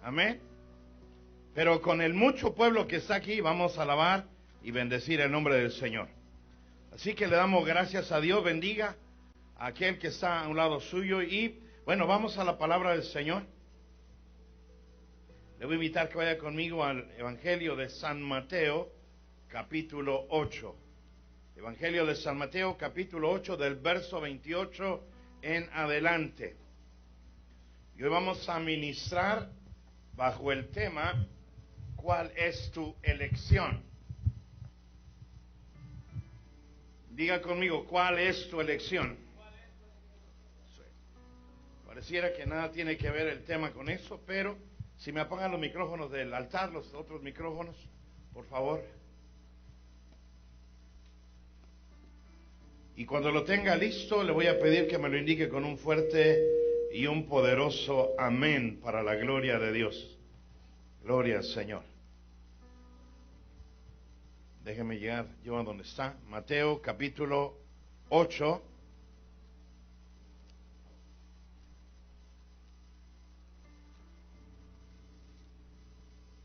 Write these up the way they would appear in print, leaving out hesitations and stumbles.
Amén. Pero con el mucho pueblo que está aquí vamos a alabar y bendecir el nombre del Señor. Así que le damos gracias a Dios. Bendiga a aquel que está a un lado suyo. Y bueno, vamos a la palabra del Señor. Le voy a invitar que vaya conmigo al Evangelio de San Mateo, capítulo 8. Evangelio de San Mateo, capítulo 8, del verso 28 en adelante. Y hoy vamos a ministrar bajo el tema: ¿cuál es tu elección? Diga conmigo, ¿cuál es tu elección? Sí. Pareciera que nada tiene que ver el tema con eso, pero si me apagan los micrófonos del altar, los otros micrófonos, por favor. Y cuando lo tenga listo, le voy a pedir que me lo indique con un fuerte y un poderoso amén para la gloria de Dios. Gloria al Señor. Déjeme llegar yo a donde está. Mateo capítulo 8.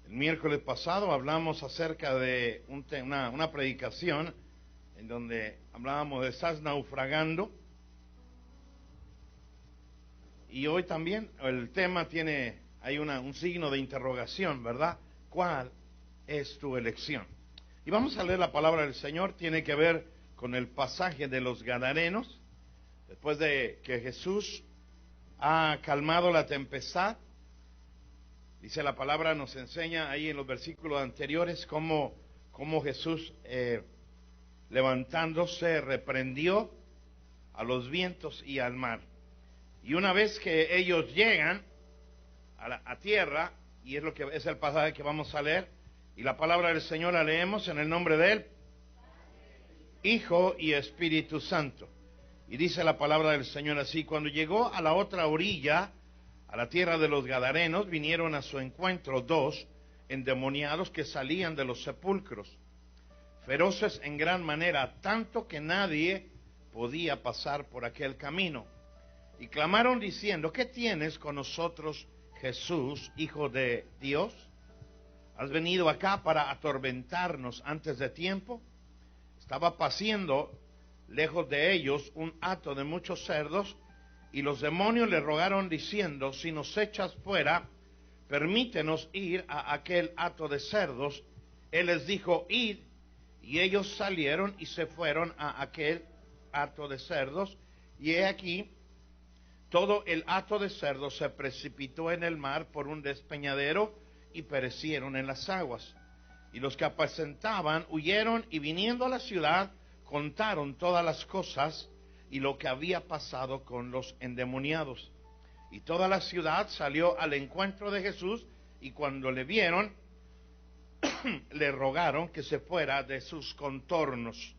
El miércoles pasado hablamos acerca de una predicación en donde hablábamos de estás naufragando. Y hoy también el tema hay un signo de interrogación, ¿verdad? ¿Cuál es tu elección? Y vamos a leer la palabra del Señor. Tiene que ver con el pasaje de los Gadarenos. Después de que Jesús ha calmado la tempestad, dice la palabra, nos enseña ahí en los versículos anteriores cómo Jesús levantándose reprendió a los vientos y al mar. Y una vez que ellos llegan a tierra, y es lo que es el pasaje que vamos a leer, y la palabra del Señor la leemos en el nombre de Él, Hijo y Espíritu Santo. Y dice la palabra del Señor así: cuando llegó a la otra orilla, a la tierra de los Gadarenos, vinieron a su encuentro dos endemoniados que salían de los sepulcros, feroces en gran manera, tanto que nadie podía pasar por aquel camino. Y clamaron diciendo: ¿qué tienes con nosotros, Jesús, Hijo de Dios? ¿Has venido acá para atormentarnos antes de tiempo? Estaba paciendo lejos de ellos un hato de muchos cerdos, y los demonios le rogaron diciendo: si nos echas fuera, permítenos ir a aquel hato de cerdos. Él les dijo: id. Y ellos salieron y se fueron a aquel hato de cerdos, y he aquí, todo el hato de cerdos se precipitó en el mar por un despeñadero y perecieron en las aguas. Y los que apacentaban huyeron, y viniendo a la ciudad contaron todas las cosas y lo que había pasado con los endemoniados. Y toda la ciudad salió al encuentro de Jesús, y cuando le vieron, le rogaron que se fuera de sus contornos.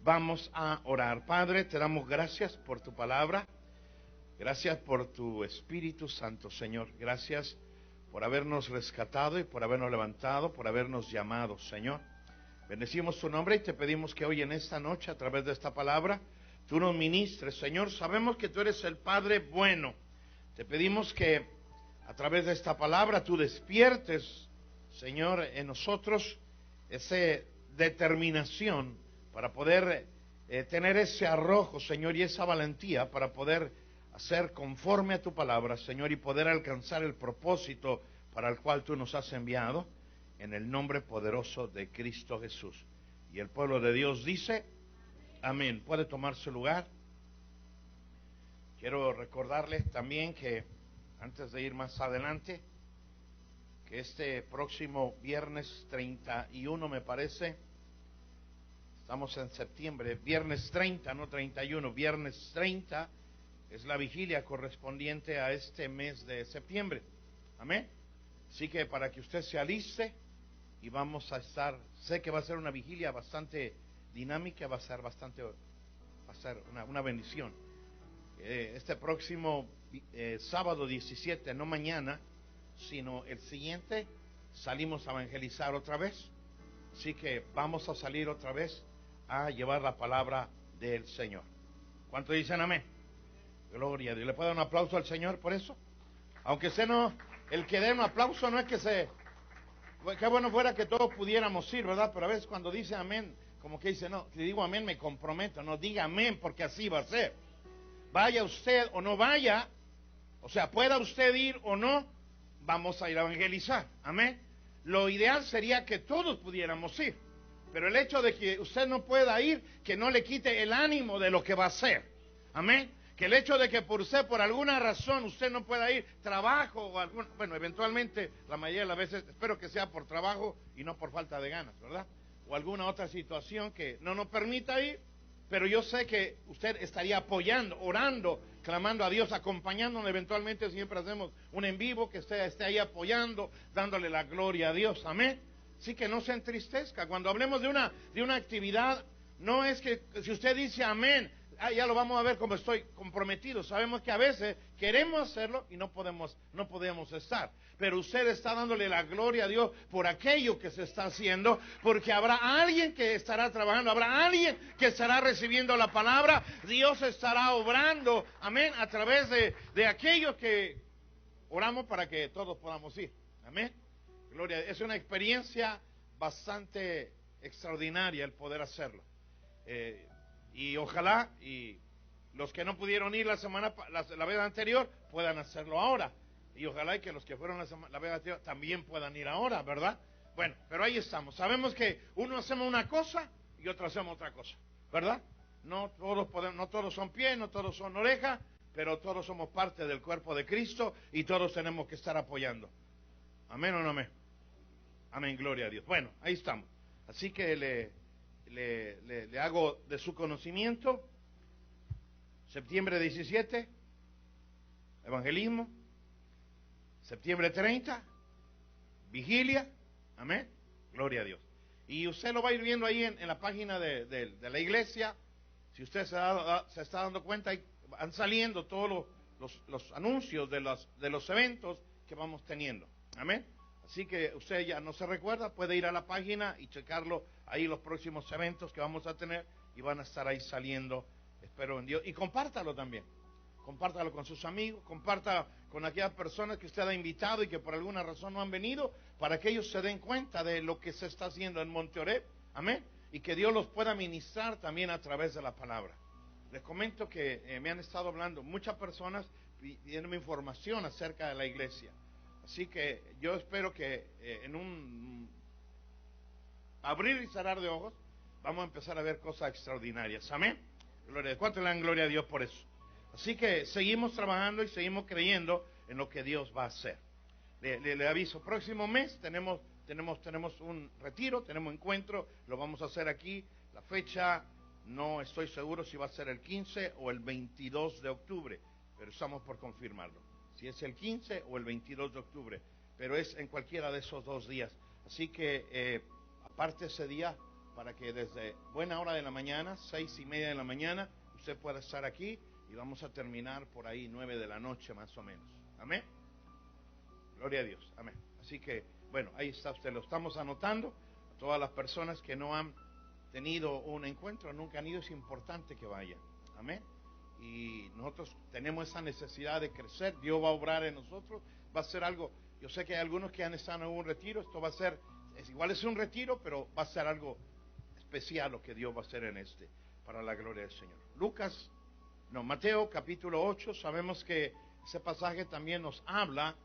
Vamos a orar. Padre, te damos gracias por tu palabra. Gracias por tu Espíritu Santo, Señor. Gracias por habernos rescatado y por habernos levantado, por habernos llamado, Señor. Bendecimos tu nombre y te pedimos que hoy en esta noche, a través de esta palabra, tú nos ministres, Señor. Sabemos que tú eres el Padre bueno. Te pedimos que a través de esta palabra tú despiertes, Señor, en nosotros esa determinación para poder tener ese arrojo, Señor, y esa valentía para poder hacer conforme a tu palabra, Señor, y poder alcanzar el propósito para el cual tú nos has enviado, en el nombre poderoso de Cristo Jesús. Y el pueblo de Dios dice: amén. Puede tomar su lugar. Quiero recordarles también que, antes de ir más adelante, que este próximo viernes 31, me parece, estamos en septiembre, viernes 30, no 31, viernes 30, es la vigilia correspondiente a este mes de septiembre. Amén. Así que para que usted se aliste, y vamos a estar, sé que va a ser una vigilia bastante dinámica, va a ser una bendición. Este próximo sábado 17, no mañana, sino el siguiente, salimos a evangelizar otra vez. Así que vamos a salir otra vez a llevar la palabra del Señor. ¿Cuántos dicen amén? Gloria a Dios. ¿Le puedo dar un aplauso al Señor por eso? Aunque usted no el que dé un aplauso no es que se... Qué bueno fuera que todos pudiéramos ir, ¿verdad? Pero a veces cuando dice amén, como que dice, no, si digo amén me comprometo. No, diga amén porque así va a ser. Vaya usted o no vaya, o sea, pueda usted ir o no, vamos a ir a evangelizar. Amén. Lo ideal sería que todos pudiéramos ir. Pero el hecho de que usted no pueda ir, que no le quite el ánimo de lo que va a hacer. Amén. Que el hecho de que por usted, por alguna razón, usted no pueda ir, trabajo o algún, bueno, eventualmente, la mayoría de las veces, espero que sea por trabajo y no por falta de ganas, ¿verdad? O alguna otra situación que no nos permita ir, pero yo sé que usted estaría apoyando, orando, clamando a Dios, acompañándonos. Eventualmente siempre hacemos un en vivo que usted esté ahí apoyando, dándole la gloria a Dios. Amén. Así que no se entristezca. Cuando hablemos de una actividad, no es que si usted dice amén, ya lo vamos a ver como estoy comprometido. Sabemos que a veces queremos hacerlo y no podemos estar. Pero usted está dándole la gloria a Dios por aquello que se está haciendo, porque habrá alguien que estará trabajando, habrá alguien que estará recibiendo la palabra. Dios estará obrando, amén, a través de aquellos que oramos para que todos podamos ir. Amén. Gloria, es una experiencia bastante extraordinaria el poder hacerlo. Y ojalá y los que no pudieron ir la vez anterior puedan hacerlo ahora. Y ojalá y que los que fueron la vez anterior también puedan ir ahora, ¿verdad? Bueno, pero ahí estamos. Sabemos que uno hacemos una cosa y otro hacemos otra cosa, ¿verdad? No todos son pies, no todos son orejas, pero todos somos parte del cuerpo de Cristo y todos tenemos que estar apoyando. ¿Amén o no amén? Amén, gloria a Dios. Bueno, ahí estamos. Así que le hago de su conocimiento, septiembre 17, evangelismo, septiembre 30, vigilia, amén, gloria a Dios. Y usted lo va a ir viendo ahí en la página de la iglesia. Si usted se está dando cuenta, van saliendo todos los anuncios de los eventos que vamos teniendo, amén. Así que usted ya no se recuerda, puede ir a la página y checarlo ahí los próximos eventos que vamos a tener y van a estar ahí saliendo, espero en Dios. Y compártalo también, compártalo con sus amigos, comparta con aquellas personas que usted ha invitado y que por alguna razón no han venido, para que ellos se den cuenta de lo que se está haciendo en Monte Oreb, amén, y que Dios los pueda ministrar también a través de la palabra. Les comento que me han estado hablando muchas personas pidiéndome información acerca de la iglesia. Así que yo espero que en un abrir y cerrar de ojos vamos a empezar a ver cosas extraordinarias. Amén. Gloria. ¿Cuánto le dan gloria a Dios por eso? Así que seguimos trabajando y seguimos creyendo en lo que Dios va a hacer. Le aviso, próximo mes tenemos un retiro, tenemos encuentro, lo vamos a hacer aquí. La fecha no estoy seguro si va a ser el 15 o el 22 de octubre, pero estamos por confirmarlo. Si es el 15 o el 22 de octubre, pero es en cualquiera de esos 2 días. Así que aparte ese día para que desde buena hora de la mañana, 6:30 de la mañana, usted pueda estar aquí y vamos a terminar por ahí 9 de la noche más o menos. Amén. Gloria a Dios. Amén. Así que, bueno, ahí está usted, lo estamos anotando. A todas las personas que no han tenido un encuentro, nunca han ido, es importante que vayan. Amén. Y nosotros tenemos esa necesidad de crecer, Dios va a obrar en nosotros, va a ser algo, yo sé que hay algunos que han estado en un retiro, esto va a ser, igual es un retiro, pero va a ser algo especial lo que Dios va a hacer en para la gloria del Señor. Mateo capítulo 8, sabemos que ese pasaje también nos habla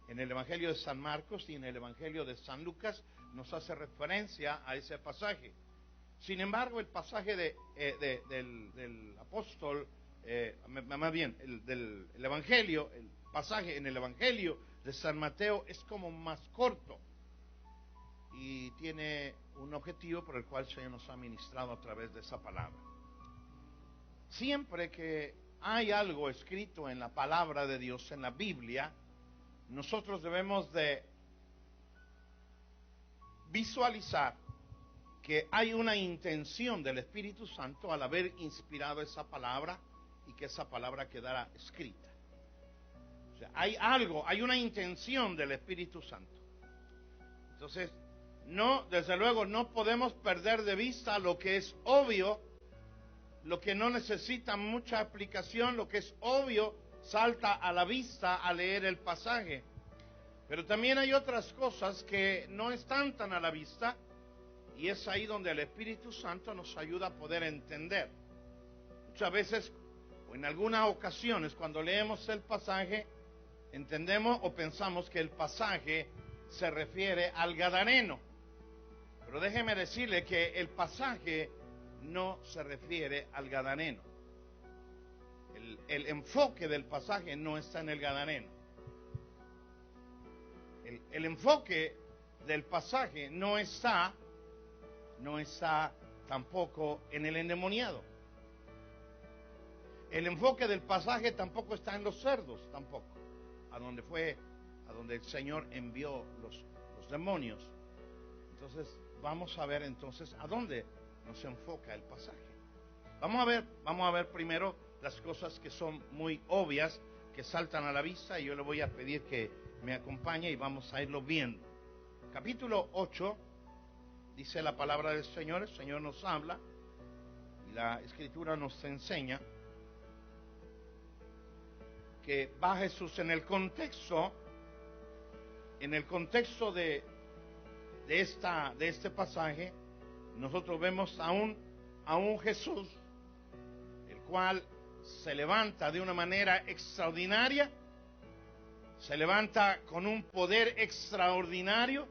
en el Evangelio de San Marcos y en el Evangelio de San Lucas, nos hace referencia a ese pasaje. Sin embargo, el pasaje del apóstol, más bien, el Evangelio, el pasaje en el Evangelio de San Mateo es como más corto y tiene un objetivo por el cual el Señor nos ha ministrado a través de esa palabra. Siempre que hay algo escrito en la palabra de Dios, en la Biblia, nosotros debemos de visualizar que hay una intención del Espíritu Santo al haber inspirado esa palabra y que esa palabra quedara escrita. O sea, hay una intención del Espíritu Santo. Entonces, desde luego no podemos perder de vista lo que es obvio, lo que no necesita mucha aplicación, lo que es obvio salta a la vista al leer el pasaje. Pero también hay otras cosas que no están tan a la vista, y es ahí donde el Espíritu Santo nos ayuda a poder entender. Muchas veces, o en algunas ocasiones, cuando leemos el pasaje, entendemos o pensamos que el pasaje se refiere al gadareno. Pero déjeme decirle que el pasaje no se refiere al gadareno. El enfoque del pasaje no está en el gadareno. El enfoque del pasaje no está tampoco en el endemoniado. El enfoque del pasaje tampoco está en los cerdos, tampoco, a donde el Señor envió los demonios. Entonces, vamos a ver entonces a dónde nos enfoca el pasaje. Vamos a ver primero las cosas que son muy obvias, que saltan a la vista, y yo le voy a pedir que me acompañe y vamos a irlo viendo. Capítulo 8, dice la palabra del Señor, el Señor nos habla, y la Escritura nos enseña que va Jesús en el contexto de este pasaje. Nosotros vemos a un Jesús, el cual se levanta de una manera extraordinaria, se levanta con un poder extraordinario,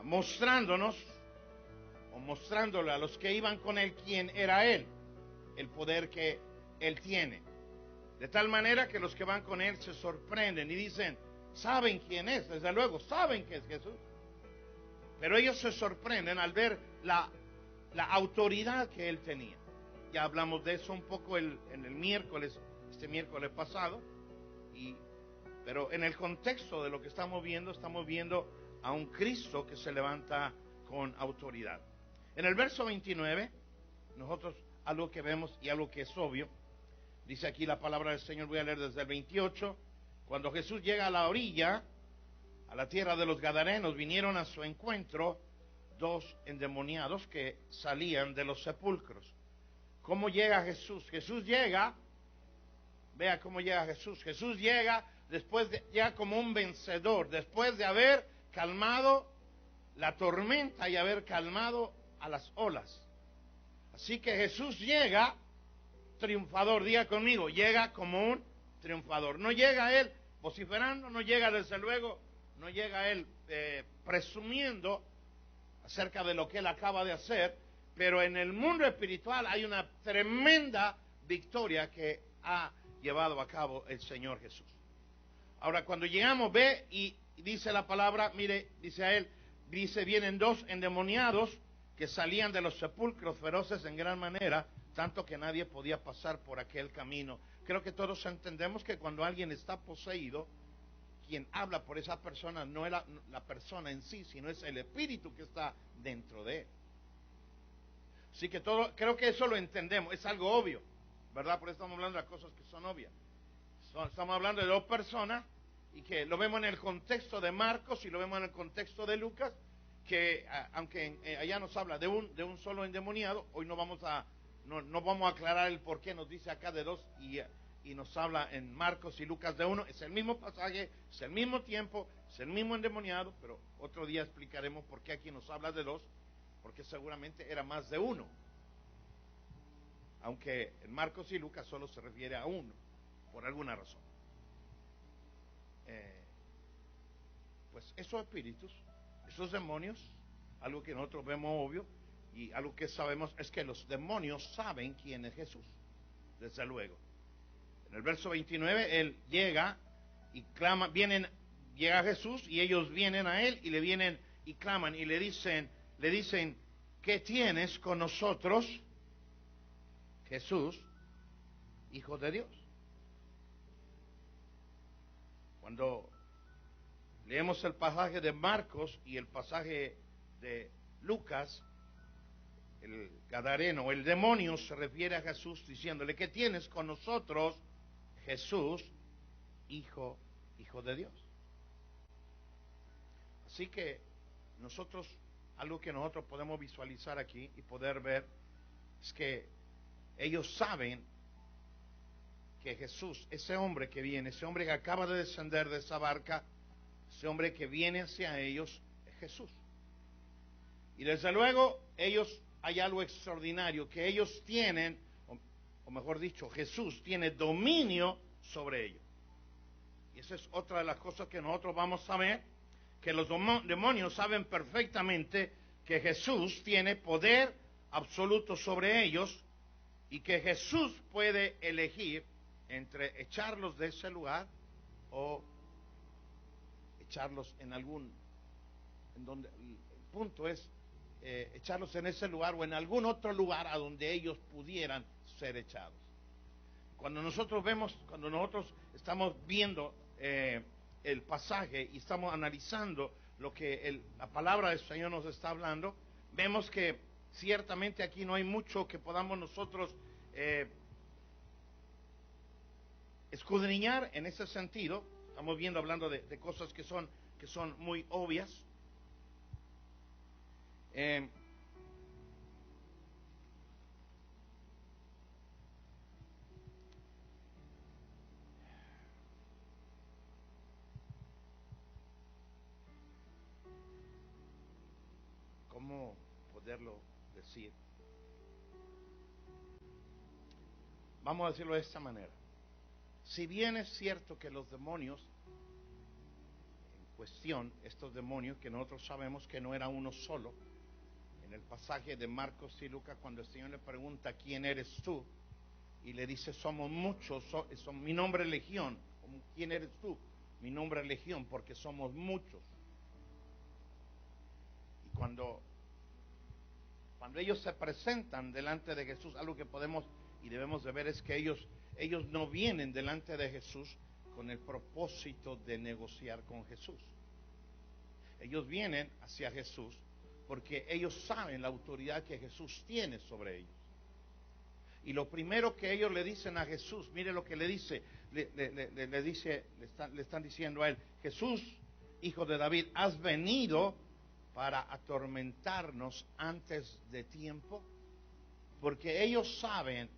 mostrándole a los que iban con él quién era él, el poder que él tiene. De tal manera que los que van con él se sorprenden y dicen, saben quién es, desde luego, saben que es Jesús. Pero ellos se sorprenden al ver la autoridad que él tenía. Ya hablamos de eso un poco este miércoles pasado, pero en el contexto de lo que estamos viendo a un Cristo que se levanta con autoridad. En el verso 29, nosotros algo que vemos y algo que es obvio, dice aquí la palabra del Señor, voy a leer desde el 28, cuando Jesús llega a la orilla, a la tierra de los Gadarenos, vinieron a su encuentro 2 endemoniados que salían de los sepulcros. ¿Cómo llega Jesús? Jesús llega, vea cómo llega Jesús. Jesús llega llega como un vencedor, después de haber calmado la tormenta y haber calmado a las olas. Así que Jesús llega triunfador, diga conmigo, llega como un triunfador. No llega él vociferando, no llega desde luego, no llega él presumiendo acerca de lo que él acaba de hacer, pero en el mundo espiritual hay una tremenda victoria que ha llevado a cabo el Señor Jesús. Ahora, cuando llegamos, ve y dice la palabra, mire, dice a él, vienen 2 endemoniados que salían de los sepulcros feroces en gran manera, tanto que nadie podía pasar por aquel camino. Creo que todos entendemos que cuando alguien está poseído, quien habla por esa persona no es la persona en sí, sino es el espíritu que está dentro de él. Así que creo que eso lo entendemos, es algo obvio, ¿verdad? Por eso estamos hablando de las cosas que son obvias. Estamos hablando de 2 personas, y que lo vemos en el contexto de Marcos y lo vemos en el contexto de Lucas, que aunque allá nos habla de un solo endemoniado, hoy no vamos a aclarar el por qué nos dice acá de 2 y nos habla en Marcos y Lucas de 1. Es el mismo pasaje, es el mismo tiempo, es el mismo endemoniado, pero otro día explicaremos por qué aquí nos habla de 2, porque seguramente era más de uno, aunque en Marcos y Lucas solo se refiere a uno, por alguna razón. Pues esos espíritus, esos demonios, algo que nosotros vemos obvio y algo que sabemos es que los demonios saben quién es Jesús, desde luego. En el verso 29 él llega y clama, llega Jesús y ellos vienen a él y le vienen y claman y le dicen, ¿qué tienes con nosotros, Jesús, Hijo de Dios? Cuando leemos el pasaje de Marcos y el pasaje de Lucas, el gadareno, el demonio se refiere a Jesús diciéndole, ¿qué tienes con nosotros, Jesús, Hijo de Dios? Así que algo que nosotros podemos visualizar aquí y poder ver es que ellos saben que Jesús, ese hombre que viene, ese hombre que acaba de descender de esa barca, Ese hombre que viene hacia ellos es Jesús. Y desde luego hay algo extraordinario, que ellos tienen, o mejor dicho, Jesús tiene dominio sobre ellos. Y esa es otra de las cosas que nosotros vamos a ver, que los demonios saben perfectamente que Jesús tiene poder absoluto sobre ellos y que Jesús puede elegir entre echarlos de ese lugar o echarlos en donde el punto es echarlos en ese lugar o en algún otro lugar a donde ellos pudieran ser echados. Cuando nosotros estamos viendo el pasaje y estamos analizando lo que la palabra del Señor nos está hablando, vemos que ciertamente aquí no hay mucho que podamos nosotros escudriñar en ese sentido. Estamos hablando de cosas que son muy obvias. ¿Cómo poderlo decir? Vamos a decirlo de esta manera. Si bien es cierto que los demonios en cuestión, estos demonios que nosotros sabemos que no era uno solo, en el pasaje de Marcos y Lucas, cuando el Señor le pregunta ¿quién eres tú? Y le dice somos muchos, mi nombre es Legión. ¿Quién eres tú? Mi nombre es Legión, porque somos muchos. Y cuando ellos se presentan delante de Jesús, algo que podemos y debemos de ver es que ellos no vienen delante de Jesús con el propósito de negociar con Jesús. Ellos vienen hacia Jesús porque ellos saben la autoridad que Jesús tiene sobre ellos. Y lo primero que ellos le dicen a Jesús, mire lo que le dice, le están diciendo a él: Jesús, hijo de David, ¿has venido para atormentarnos antes de tiempo? Porque ellos saben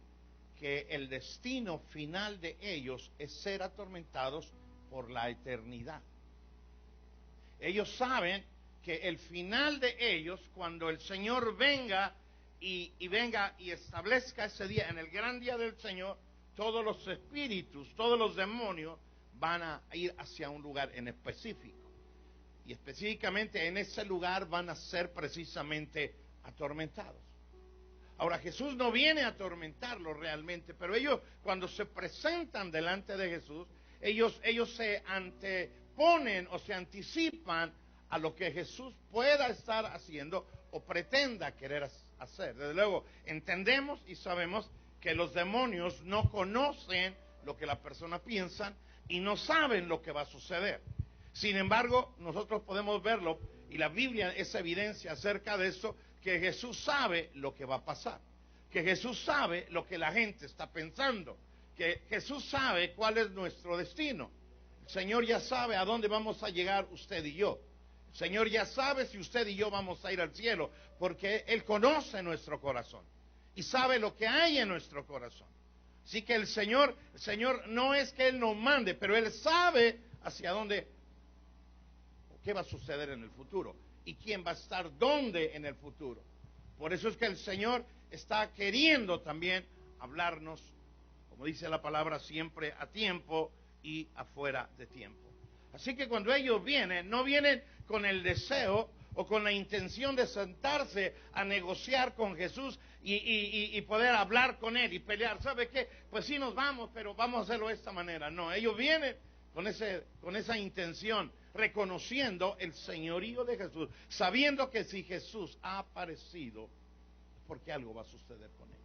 que el destino final de ellos es ser atormentados por la eternidad. Ellos saben que el final de ellos, cuando el Señor venga y establezca ese día, en el gran día del Señor, todos los espíritus, todos los demonios van a ir hacia un lugar en específico. Y específicamente en ese lugar van a ser precisamente atormentados. Ahora, Jesús no viene a atormentarlos realmente, pero ellos cuando se presentan delante de Jesús, ellos se anteponen o se anticipan a lo que Jesús pueda estar haciendo o pretenda querer hacer. Desde luego, entendemos y sabemos que los demonios no conocen lo que la persona piensa y no saben lo que va a suceder. Sin embargo, nosotros podemos verlo, y la Biblia es evidencia acerca de eso, que Jesús sabe lo que va a pasar, que Jesús sabe lo que la gente está pensando, que Jesús sabe cuál es nuestro destino. El Señor ya sabe a dónde vamos a llegar usted y yo. El Señor ya sabe si usted y yo vamos a ir al cielo, porque Él conoce nuestro corazón y sabe lo que hay en nuestro corazón. Así que el Señor no es que Él nos mande, pero Él sabe hacia dónde, qué va a suceder en el futuro y quién va a estar dónde en el futuro. Por eso es que el Señor está queriendo también hablarnos, como dice la palabra, siempre a tiempo y afuera de tiempo. Así que cuando ellos vienen, no vienen con el deseo o con la intención de sentarse a negociar con Jesús y poder hablar con Él y pelear. ¿Sabe qué? Pues sí nos vamos, pero vamos a hacerlo de esta manera. No, ellos vienen con esa intención, reconociendo el señorío de Jesús, sabiendo que si Jesús ha aparecido, es porque algo va a suceder con ellos.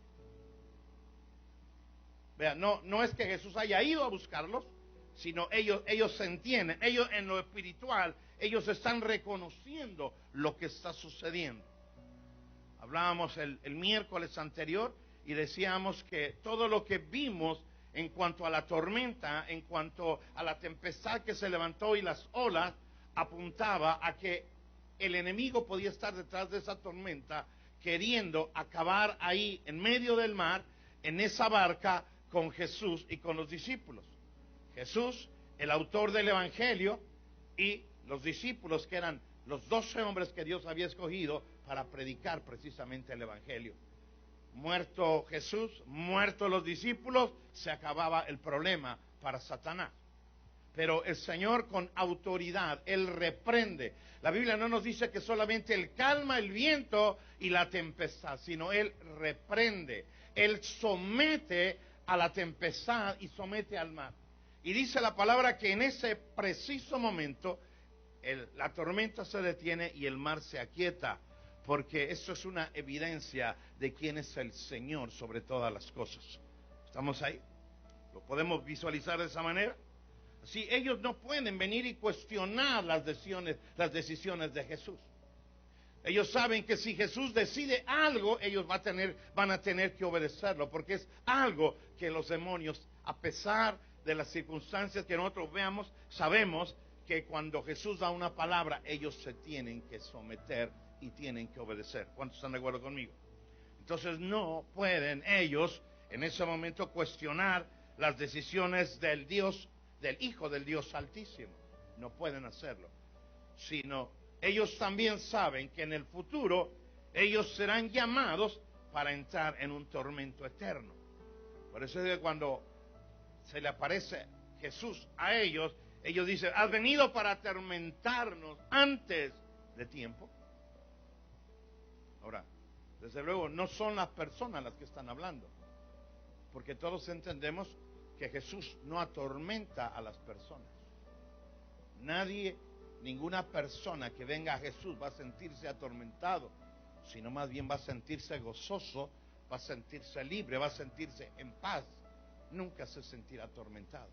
Vean, no es que Jesús haya ido a buscarlos, sino ellos se entienden, ellos en lo espiritual, ellos están reconociendo lo que está sucediendo. Hablábamos el miércoles anterior y decíamos que todo lo que vimos en cuanto a la tormenta, en cuanto a la tempestad que se levantó y las olas, apuntaba a que el enemigo podía estar detrás de esa tormenta, queriendo acabar ahí en medio del mar, en esa barca, con Jesús y con los discípulos. Jesús, el autor del Evangelio, y los discípulos, que eran los 12 hombres que Dios había escogido para predicar precisamente el Evangelio. Muerto Jesús, muertos los discípulos, se acababa el problema para Satanás. Pero el Señor, con autoridad, Él reprende. La Biblia no nos dice que solamente Él calma el viento y la tempestad, sino Él reprende. Él somete a la tempestad y somete al mar. Y dice la palabra que en ese preciso momento la tormenta se detiene y el mar se aquieta, porque eso es una evidencia de quién es el Señor sobre todas las cosas. ¿Estamos ahí? ¿Lo podemos visualizar de esa manera? Si ellos no pueden venir y cuestionar las decisiones de Jesús. Ellos saben que si Jesús decide algo, ellos van a tener que obedecerlo, porque es algo que los demonios, a pesar de las circunstancias que nosotros veamos, sabemos que cuando Jesús da una palabra, ellos se tienen que someter y tienen que obedecer. ¿Cuántos están de acuerdo conmigo? Entonces no pueden ellos en ese momento cuestionar las decisiones del Hijo del Dios Altísimo. No pueden hacerlo. Sino ellos también saben que en el futuro ellos serán llamados para entrar en un tormento eterno. Por eso es que cuando se le aparece Jesús a ellos, ellos dicen: ¿has venido para atormentarnos antes de tiempo? Ahora, desde luego, no son las personas las que están hablando, porque todos entendemos que Jesús no atormenta a las personas. Ninguna persona que venga a Jesús va a sentirse atormentado, sino más bien va a sentirse gozoso, va a sentirse libre, va a sentirse en paz. Nunca se sentirá atormentado.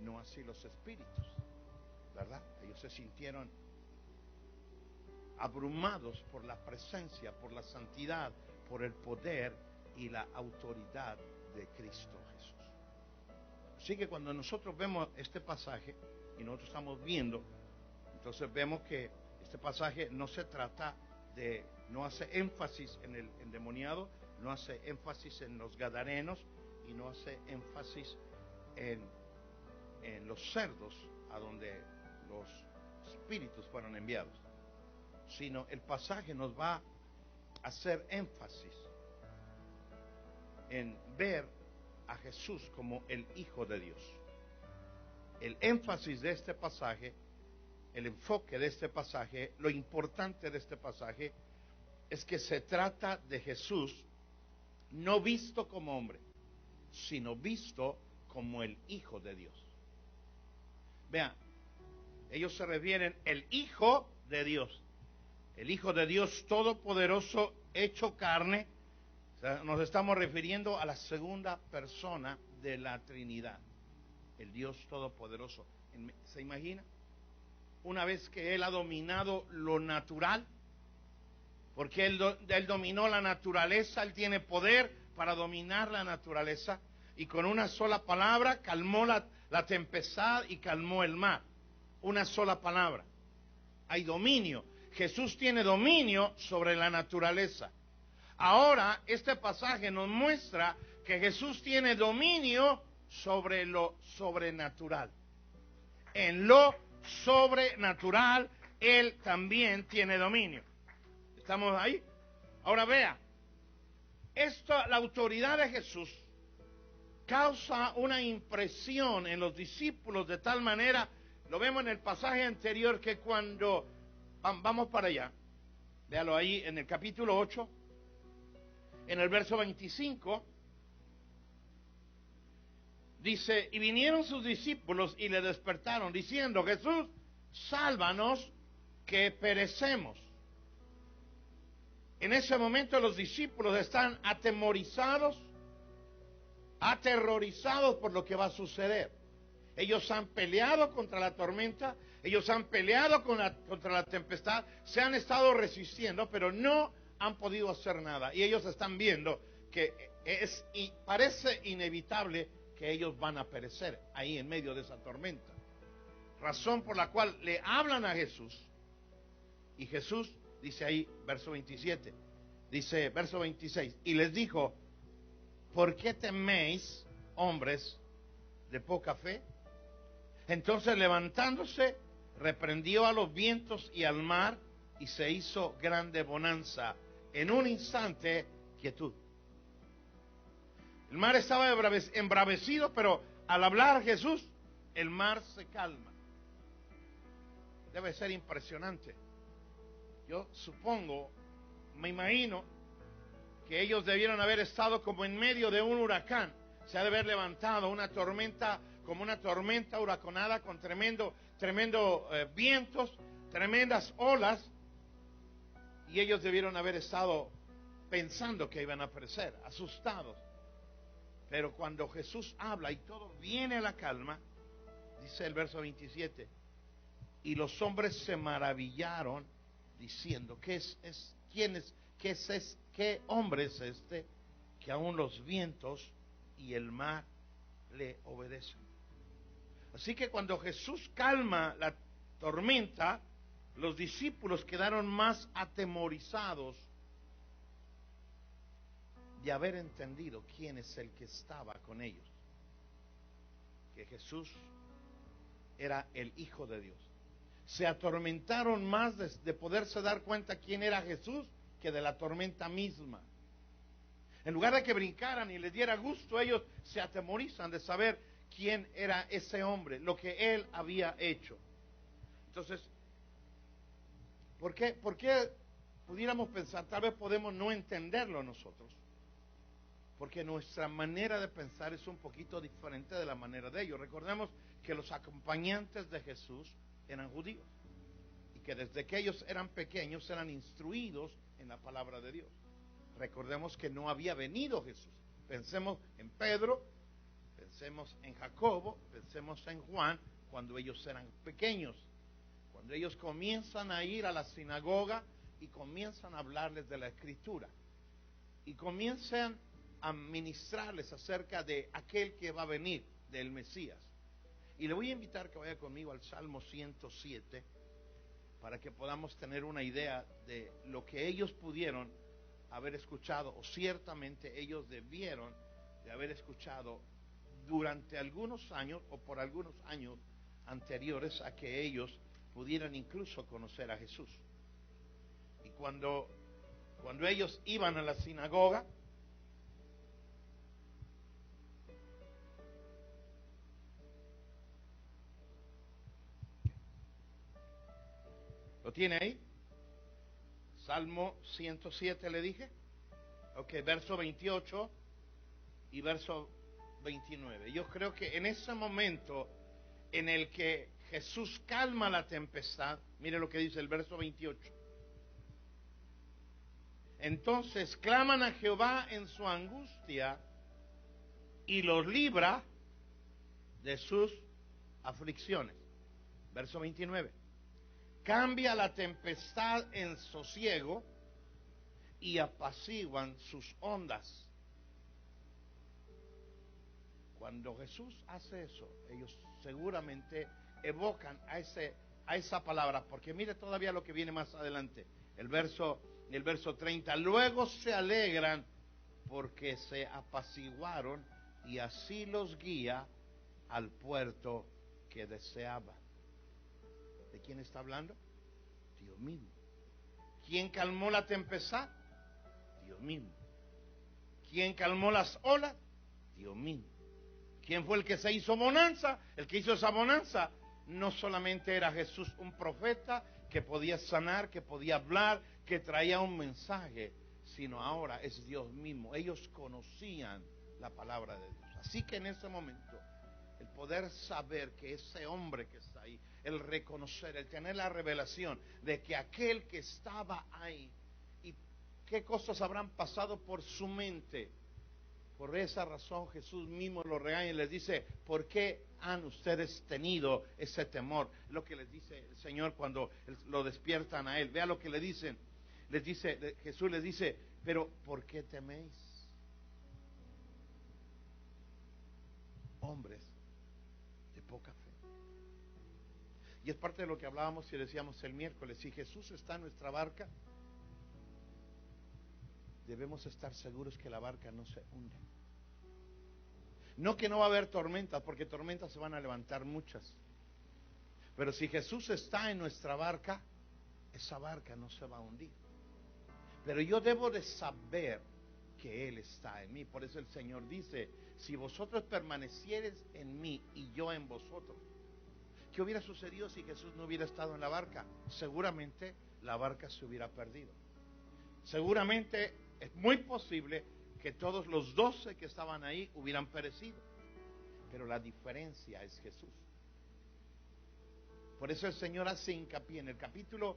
No así los espíritus, ¿verdad? Ellos se sintieron abrumados por la presencia, por la santidad, por el poder y la autoridad de Cristo Jesús. Así que cuando nosotros vemos este pasaje y nosotros estamos viendo, entonces vemos que este pasaje no se trata de, no hace énfasis en el endemoniado, no hace énfasis en los gadarenos y no hace énfasis en los cerdos a donde los espíritus fueron enviados, sino el pasaje nos va a hacer énfasis en ver a Jesús como el Hijo de Dios. El énfasis de este pasaje, el enfoque de este pasaje, lo importante de este pasaje es que se trata de Jesús no visto como hombre, sino visto como el Hijo de Dios. Vean, ellos se refieren el Hijo de Dios, el Hijo de Dios todopoderoso hecho carne. O sea, nos estamos refiriendo a la segunda persona de la Trinidad, el Dios todopoderoso. ¿Se imagina? Una vez que Él ha dominado lo natural, porque Él dominó la naturaleza, Él tiene poder para dominar la naturaleza, y con una sola palabra calmó la tempestad y calmó el mar. Una sola palabra. Hay dominio. Jesús tiene dominio sobre la naturaleza. Ahora, este pasaje nos muestra que Jesús tiene dominio sobre lo sobrenatural. En lo sobrenatural, Él también tiene dominio. ¿Estamos ahí? Ahora vea, la autoridad de Jesús causa una impresión en los discípulos de tal manera, lo vemos en el pasaje anterior, que cuando, vamos para allá, véalo ahí en el capítulo 8, en el verso 25, dice: y vinieron sus discípulos y le despertaron, diciendo: Jesús, sálvanos, que perecemos. En ese momento los discípulos están atemorizados, aterrorizados por lo que va a suceder. Ellos han peleado contra la tormenta, ellos han peleado contra la tempestad, se han estado resistiendo, pero no han podido hacer nada. Y ellos están viendo que parece inevitable que ellos van a perecer ahí en medio de esa tormenta. Razón por la cual le hablan a Jesús. Y Jesús dice ahí, verso 27, dice, verso 26, y les dijo: ¿por qué teméis, hombres de poca fe? Entonces, levantándose, reprendió a los vientos y al mar, y se hizo grande bonanza. En un instante, quietud. El mar estaba embravecido, pero al hablar Jesús, el mar se calma. Debe ser impresionante. Yo supongo, me imagino, que ellos debieron haber estado como en medio de un huracán. Se ha de haber levantado una tormenta, como una tormenta huracanada con tremendo vientos, tremendas olas. Y ellos debieron haber estado pensando que iban a perecer, asustados. Pero cuando Jesús habla y todo viene a la calma, dice el verso 27, y los hombres se maravillaron diciendo, ¿qué hombre es este que aún los vientos y el mar le obedecen? Así que cuando Jesús calma la tormenta, los discípulos quedaron más atemorizados de haber entendido quién es el que estaba con ellos, que Jesús era el Hijo de Dios. Se atormentaron más de poderse dar cuenta quién era Jesús que de la tormenta misma. En lugar de que brincaran y les diera gusto, ellos se atemorizan de saber quién era ese hombre, lo que él había hecho. Entonces, ¿por qué pudiéramos pensar, tal vez podemos no entenderlo nosotros? Porque nuestra manera de pensar es un poquito diferente de la manera de ellos. Recordemos que los acompañantes de Jesús eran judíos y que desde que ellos eran pequeños eran instruidos en la palabra de Dios. Recordemos que no había venido Jesús. Pensemos en Pedro, pensemos en Jacobo, pensemos en Juan, cuando ellos eran pequeños. Cuando ellos comienzan a ir a la sinagoga y comienzan a hablarles de la Escritura y comienzan a ministrarles acerca de aquel que va a venir, del Mesías. Y le voy a invitar que vaya conmigo al Salmo 107 para que podamos tener una idea de lo que ellos pudieron haber escuchado, o ciertamente ellos debieron de haber escuchado durante algunos años o por algunos años anteriores a que ellos pudieran incluso conocer a Jesús. Y cuando ellos iban a la sinagoga, ¿lo tiene ahí? Salmo 107 le dije. Ok, verso 28 y verso 29. Yo creo que en ese momento en el que Jesús calma la tempestad, mire lo que dice el verso 28. Entonces claman a Jehová en su angustia y los libra de sus aflicciones. Verso 29. Cambia la tempestad en sosiego y apaciguan sus ondas. Cuando Jesús hace eso, ellos seguramente evocan a esa palabra, porque mire todavía lo que viene más adelante, el verso 30. Luego se alegran porque se apaciguaron y así los guía al puerto que deseaba. ¿De quién está hablando? Dios mismo. ¿Quién calmó la tempestad? Dios mismo. ¿Quién calmó las olas? Dios mismo. ¿Quién fue el que se hizo bonanza? El que hizo esa bonanza no solamente era Jesús, un profeta que podía sanar, que podía hablar, que traía un mensaje, sino ahora es Dios mismo. Ellos conocían la palabra de Dios. Así que en ese momento, el poder saber que ese hombre que está ahí, el reconocer, el tener la revelación de que aquel que estaba ahí, y qué cosas habrán pasado por su mente. Por esa razón Jesús mismo los regaña y les dice, ¿por qué han ustedes tenido ese temor? Es lo que les dice el Señor cuando lo despiertan a Él. Vea lo que le dicen. Jesús les dice, pero ¿por qué teméis? Hombres de poca fe. Y es parte de lo que hablábamos y decíamos el miércoles. Si Jesús está en nuestra barca, debemos estar seguros que la barca no se hunde. No que no va a haber tormentas, porque tormentas se van a levantar muchas. Pero si Jesús está en nuestra barca, esa barca no se va a hundir. Pero yo debo de saber que Él está en mí. Por eso el Señor dice, si vosotros permaneciereis en mí y yo en vosotros. ¿Qué hubiera sucedido si Jesús no hubiera estado en la barca? Seguramente la barca se hubiera perdido. Seguramente es muy posible que todos los 12 que estaban ahí hubieran perecido. Pero la diferencia es Jesús. Por eso el Señor hace hincapié en el capítulo,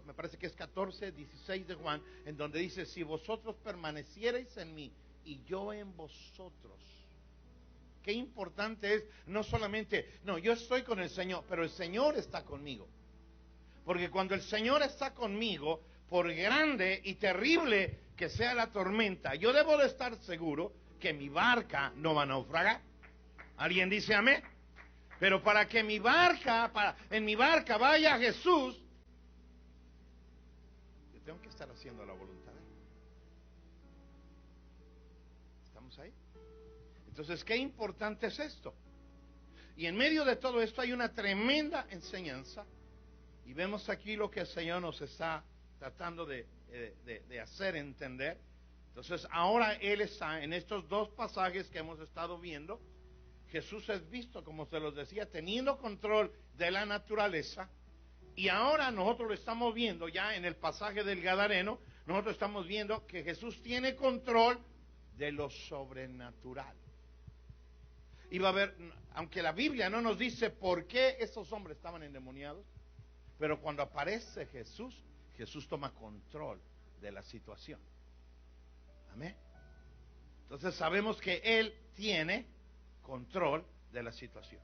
me parece que es 14, 16 de Juan, en donde dice, si vosotros permaneciereis en mí y yo en vosotros. Qué importante es, no solamente, no, yo estoy con el Señor, pero el Señor está conmigo. Porque cuando el Señor está conmigo, por grande y terrible que sea la tormenta, yo debo de estar seguro que mi barca no va a naufragar. ¿Alguien dice amén? Pero para que en mi barca vaya Jesús, yo tengo que estar haciendo la voluntad de Él. ¿Estamos ahí? Entonces, qué importante es esto. Y en medio de todo esto hay una tremenda enseñanza. Y vemos aquí lo que el Señor nos está tratando de hacer entender. Entonces, ahora Él está en estos dos pasajes que hemos estado viendo. Jesús es visto, como se los decía, teniendo control de la naturaleza. Y ahora nosotros lo estamos viendo ya en el pasaje del Gadareno. Nosotros estamos viendo que Jesús tiene control de lo sobrenatural. Y va a haber, aunque la Biblia no nos dice por qué esos hombres estaban endemoniados, pero cuando aparece Jesús, Jesús toma control de la situación. Amén. Entonces sabemos que Él tiene control de la situación.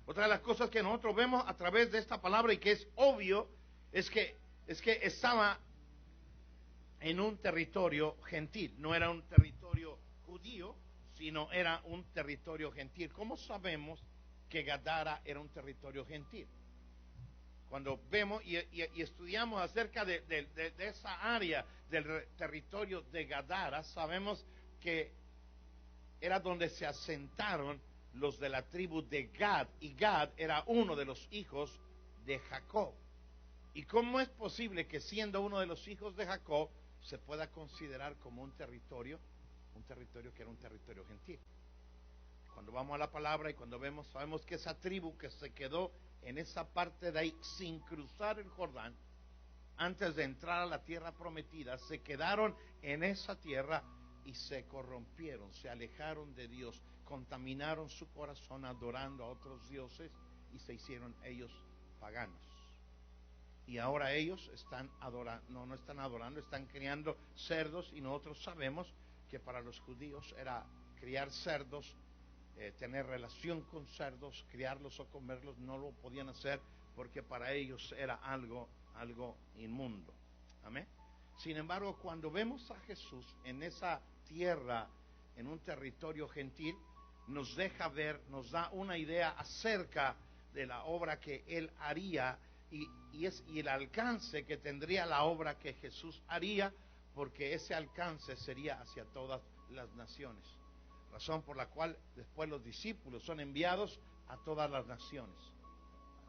Otra de las cosas que nosotros vemos a través de esta palabra y que es obvio es que estaba en un territorio gentil, no era un territorio judío, sino era un territorio gentil. ¿Cómo sabemos que Gadara era un territorio gentil? Cuando vemos y estudiamos acerca de esa área del territorio de Gadara, sabemos que era donde se asentaron los de la tribu de Gad, y Gad era uno de los hijos de Jacob. ¿Y cómo es posible que siendo uno de los hijos de Jacob se pueda considerar como un territorio que era un territorio gentil? Cuando vamos a la palabra y cuando sabemos que esa tribu que se quedó en esa parte de ahí sin cruzar el Jordán, antes de entrar a la tierra prometida, se quedaron en esa tierra y se corrompieron, se alejaron de Dios, contaminaron su corazón adorando a otros dioses y se hicieron ellos paganos. Y ahora ellos están adorando, no están adorando, están criando cerdos, y nosotros sabemos que para los judíos era criar cerdos, tener relación con cerdos, criarlos o comerlos, no lo podían hacer porque para ellos era algo inmundo. Amén. Sin embargo, cuando vemos a Jesús en esa tierra, en un territorio gentil, nos deja ver, nos da una idea acerca de la obra que Él haría y el alcance que tendría la obra que Jesús haría, porque ese alcance sería hacia todas las naciones. Razón por la cual después los discípulos son enviados a todas las naciones.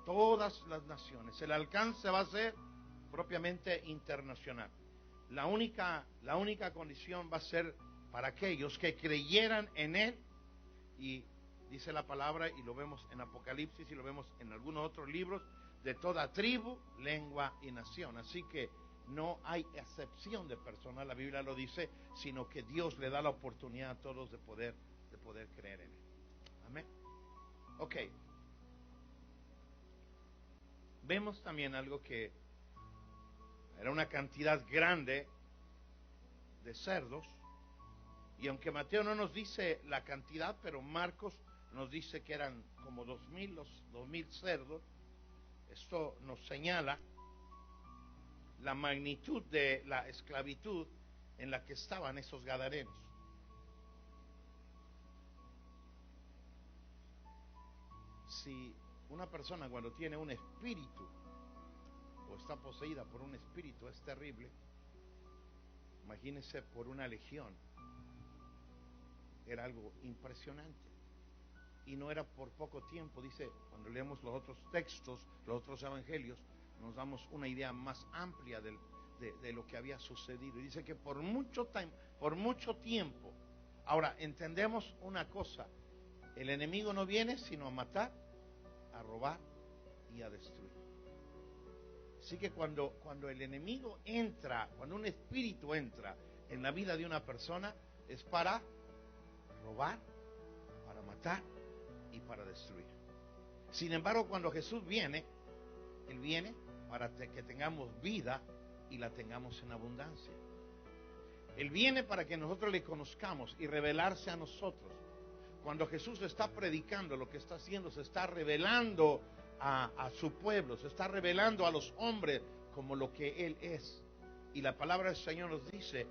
A todas las naciones. El alcance va a ser propiamente internacional. La única condición va a ser para aquellos que creyeran en Él, y dice la palabra, y lo vemos en Apocalipsis y lo vemos en algunos otros libros, de toda tribu, lengua y nación. Así que no hay excepción de persona, la Biblia lo dice, sino que Dios le da la oportunidad a todos de poder creer en Él. Amén. Ok. Vemos también algo que era una cantidad grande de cerdos, y aunque Mateo no nos dice la cantidad, pero Marcos nos dice que eran como 2,000 cerdos. Esto nos señala la magnitud de la esclavitud en la que estaban esos gadarenos. Si una persona cuando tiene un espíritu o está poseída por un espíritu es terrible, imagínese por una legión. Era algo impresionante. y no era por poco tiempo. Dice, cuando leemos los otros textos, los otros evangelios, nos damos una idea más amplia de lo que había sucedido. Y dice que por mucho tiempo. Ahora, entendemos una cosa: el enemigo no viene sino a matar, a robar y a destruir. Así que cuando el enemigo entra, cuando un espíritu entra en la vida de una persona, es para robar, para matar y para destruir. Sin embargo, cuando Jesús viene, Él viene para que tengamos vida y la tengamos en abundancia. Él viene para que nosotros le conozcamos y revelarse a nosotros. Cuando Jesús está predicando, lo que está haciendo, se está revelando a su pueblo, se está revelando a los hombres como lo que Él es. Y la palabra del Señor nos dice,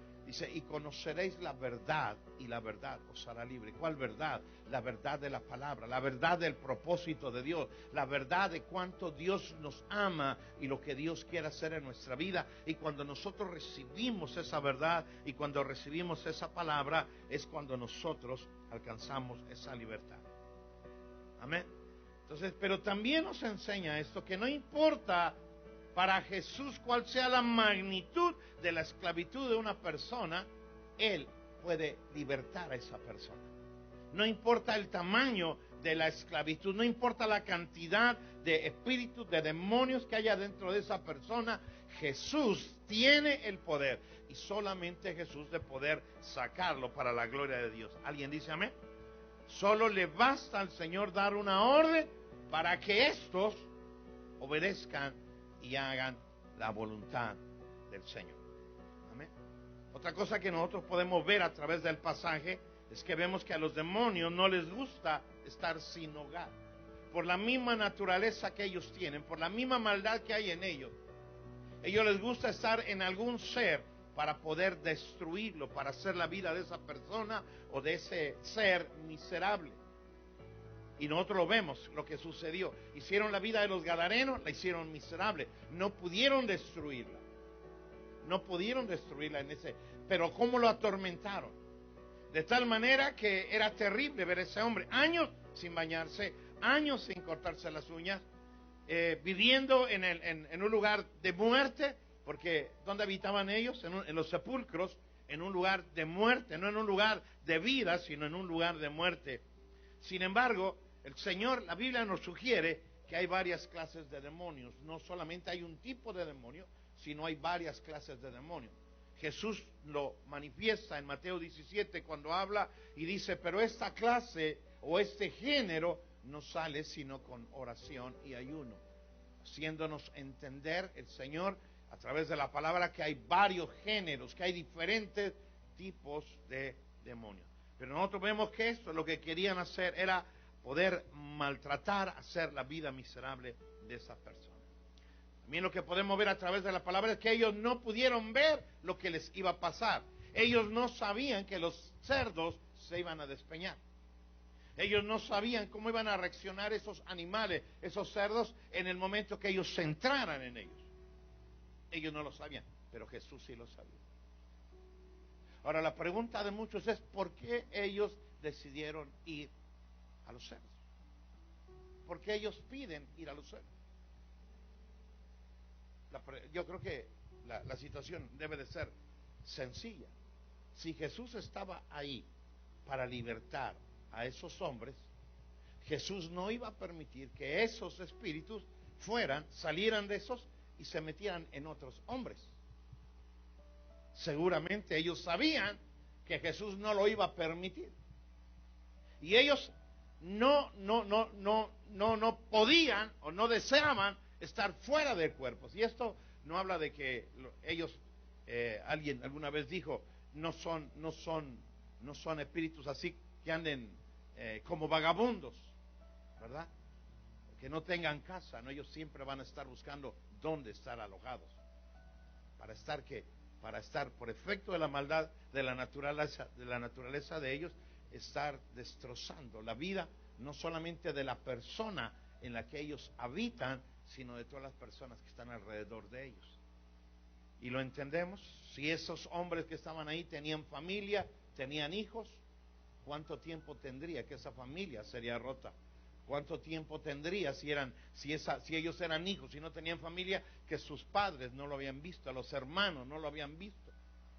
y conoceréis la verdad, y la verdad os hará libre. ¿Cuál verdad? La verdad de la palabra, la verdad del propósito de Dios, la verdad de cuánto Dios nos ama y lo que Dios quiere hacer en nuestra vida. Y cuando nosotros recibimos esa verdad y cuando recibimos esa palabra, es cuando nosotros alcanzamos esa libertad. Amén. Entonces, pero también nos enseña esto, que no importa para Jesús cuál sea la magnitud de la esclavitud de una persona, Él puede libertar a esa persona. No importa el tamaño de la esclavitud, no importa la cantidad de espíritus, de demonios que haya dentro de esa persona, Jesús tiene el poder, y solamente Jesús de poder sacarlo para la gloria de Dios. ¿Alguien dice amén? Solo le basta al Señor dar una orden para que estos obedezcan y hagan la voluntad del Señor. Amén. Otra cosa que nosotros podemos ver a través del pasaje es que vemos que a los demonios no les gusta estar sin hogar. Por la misma naturaleza que ellos tienen, por la misma maldad que hay en ellos, les gusta estar en algún ser para poder destruirlo, para hacer la vida de esa persona o de ese ser miserable. Y nosotros lo vemos, lo que sucedió. Hicieron la vida de los gadarenos, la hicieron miserable. No pudieron destruirla. No pudieron destruirla pero ¿cómo lo atormentaron? De tal manera que era terrible ver a ese hombre, años sin bañarse, años sin cortarse las uñas, viviendo en un lugar de muerte, porque ¿dónde habitaban ellos? En los sepulcros, en un lugar de muerte, no en un lugar de vida, sino en un lugar de muerte. Sin embargo, el Señor, la Biblia nos sugiere que hay varias clases de demonios. No solamente hay un tipo de demonio, sino hay varias clases de demonios. Jesús lo manifiesta en Mateo 17 cuando habla y dice, pero esta clase o este género no sale sino con oración y ayuno, haciéndonos entender el Señor a través de la palabra que hay varios géneros, que hay diferentes tipos de demonios. Pero nosotros vemos que esto lo que querían hacer era poder maltratar, hacer la vida miserable de esas personas. También lo que podemos ver a través de la palabra es que ellos no pudieron ver lo que les iba a pasar. Ellos no sabían que los cerdos se iban a despeñar. Ellos no sabían cómo iban a reaccionar esos animales, esos cerdos, en el momento que ellos se entraran en ellos. Ellos no lo sabían, pero Jesús sí lo sabía. Ahora, la pregunta de muchos es, ¿por qué ellos decidieron ir a los cerdos? ¿Por qué ellos piden ir a los cerdos? Yo creo que la situación debe de ser sencilla. Si Jesús estaba ahí para libertar a esos hombres, Jesús no iba a permitir que esos espíritus salieran de esos y se metieran en otros hombres. Seguramente ellos sabían que Jesús no lo iba a permitir. Y ellos no podían o no deseaban estar fuera del cuerpo. Y esto no habla de que ellos, alguien alguna vez dijo, no son espíritus así que anden como vagabundos, ¿verdad? Que no tengan casa, no, ellos siempre van a estar buscando dónde estar alojados, para estar por efecto de la maldad de la naturaleza de ellos, estar destrozando la vida no solamente de la persona en la que ellos habitan, sino de todas las personas que están alrededor de ellos. Y lo entendemos. Si esos hombres que estaban ahí tenían familia, tenían hijos, ¿cuánto tiempo tendría que esa familia sería rota? ¿Cuánto tiempo tendría si ellos eran hijos y no tenían familia, que sus padres no lo habían visto, a los hermanos no lo habían visto?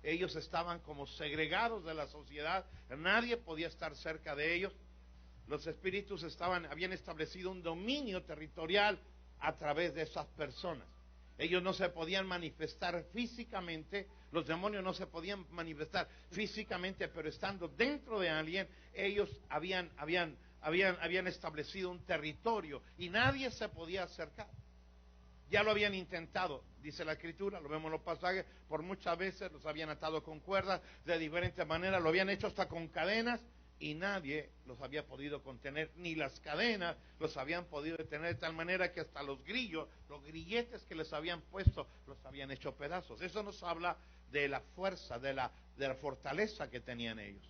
Ellos estaban como segregados de la sociedad, nadie podía estar cerca de ellos. Los espíritus habían establecido un dominio territorial a través de esas personas. Ellos no se podían manifestar físicamente, los demonios no se podían manifestar físicamente, pero estando dentro de alguien, ellos habían establecido un territorio y nadie se podía acercar. Ya lo habían intentado, dice la Escritura, lo vemos en los pasajes, por muchas veces los habían atado con cuerdas, de diferentes maneras, lo habían hecho hasta con cadenas, y nadie los había podido contener, ni las cadenas los habían podido detener, de tal manera que hasta los grillos, los grilletes que les habían puesto, los habían hecho pedazos. Eso nos habla de la fuerza, de la fortaleza que tenían ellos.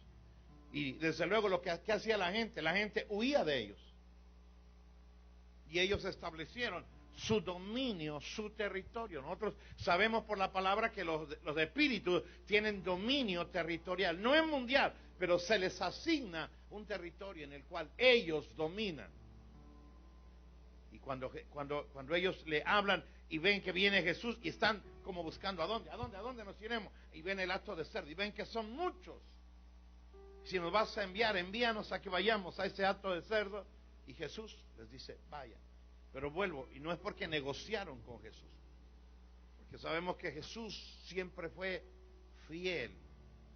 Y desde luego lo que hacía la gente huía de ellos. Y ellos establecieron su dominio, su territorio. Nosotros sabemos por la palabra que los espíritus tienen dominio territorial. No es mundial, pero se les asigna un territorio en el cual ellos dominan. Y cuando ellos le hablan y ven que viene Jesús y están como buscando ¿a dónde nos iremos? Y ven el acto de cerdo y ven que son muchos. Si nos vas a enviar, envíanos a que vayamos a ese acto de cerdo. Y Jesús les dice, vayan. Pero vuelvo, y no es porque negociaron con Jesús, porque sabemos que Jesús siempre fue fiel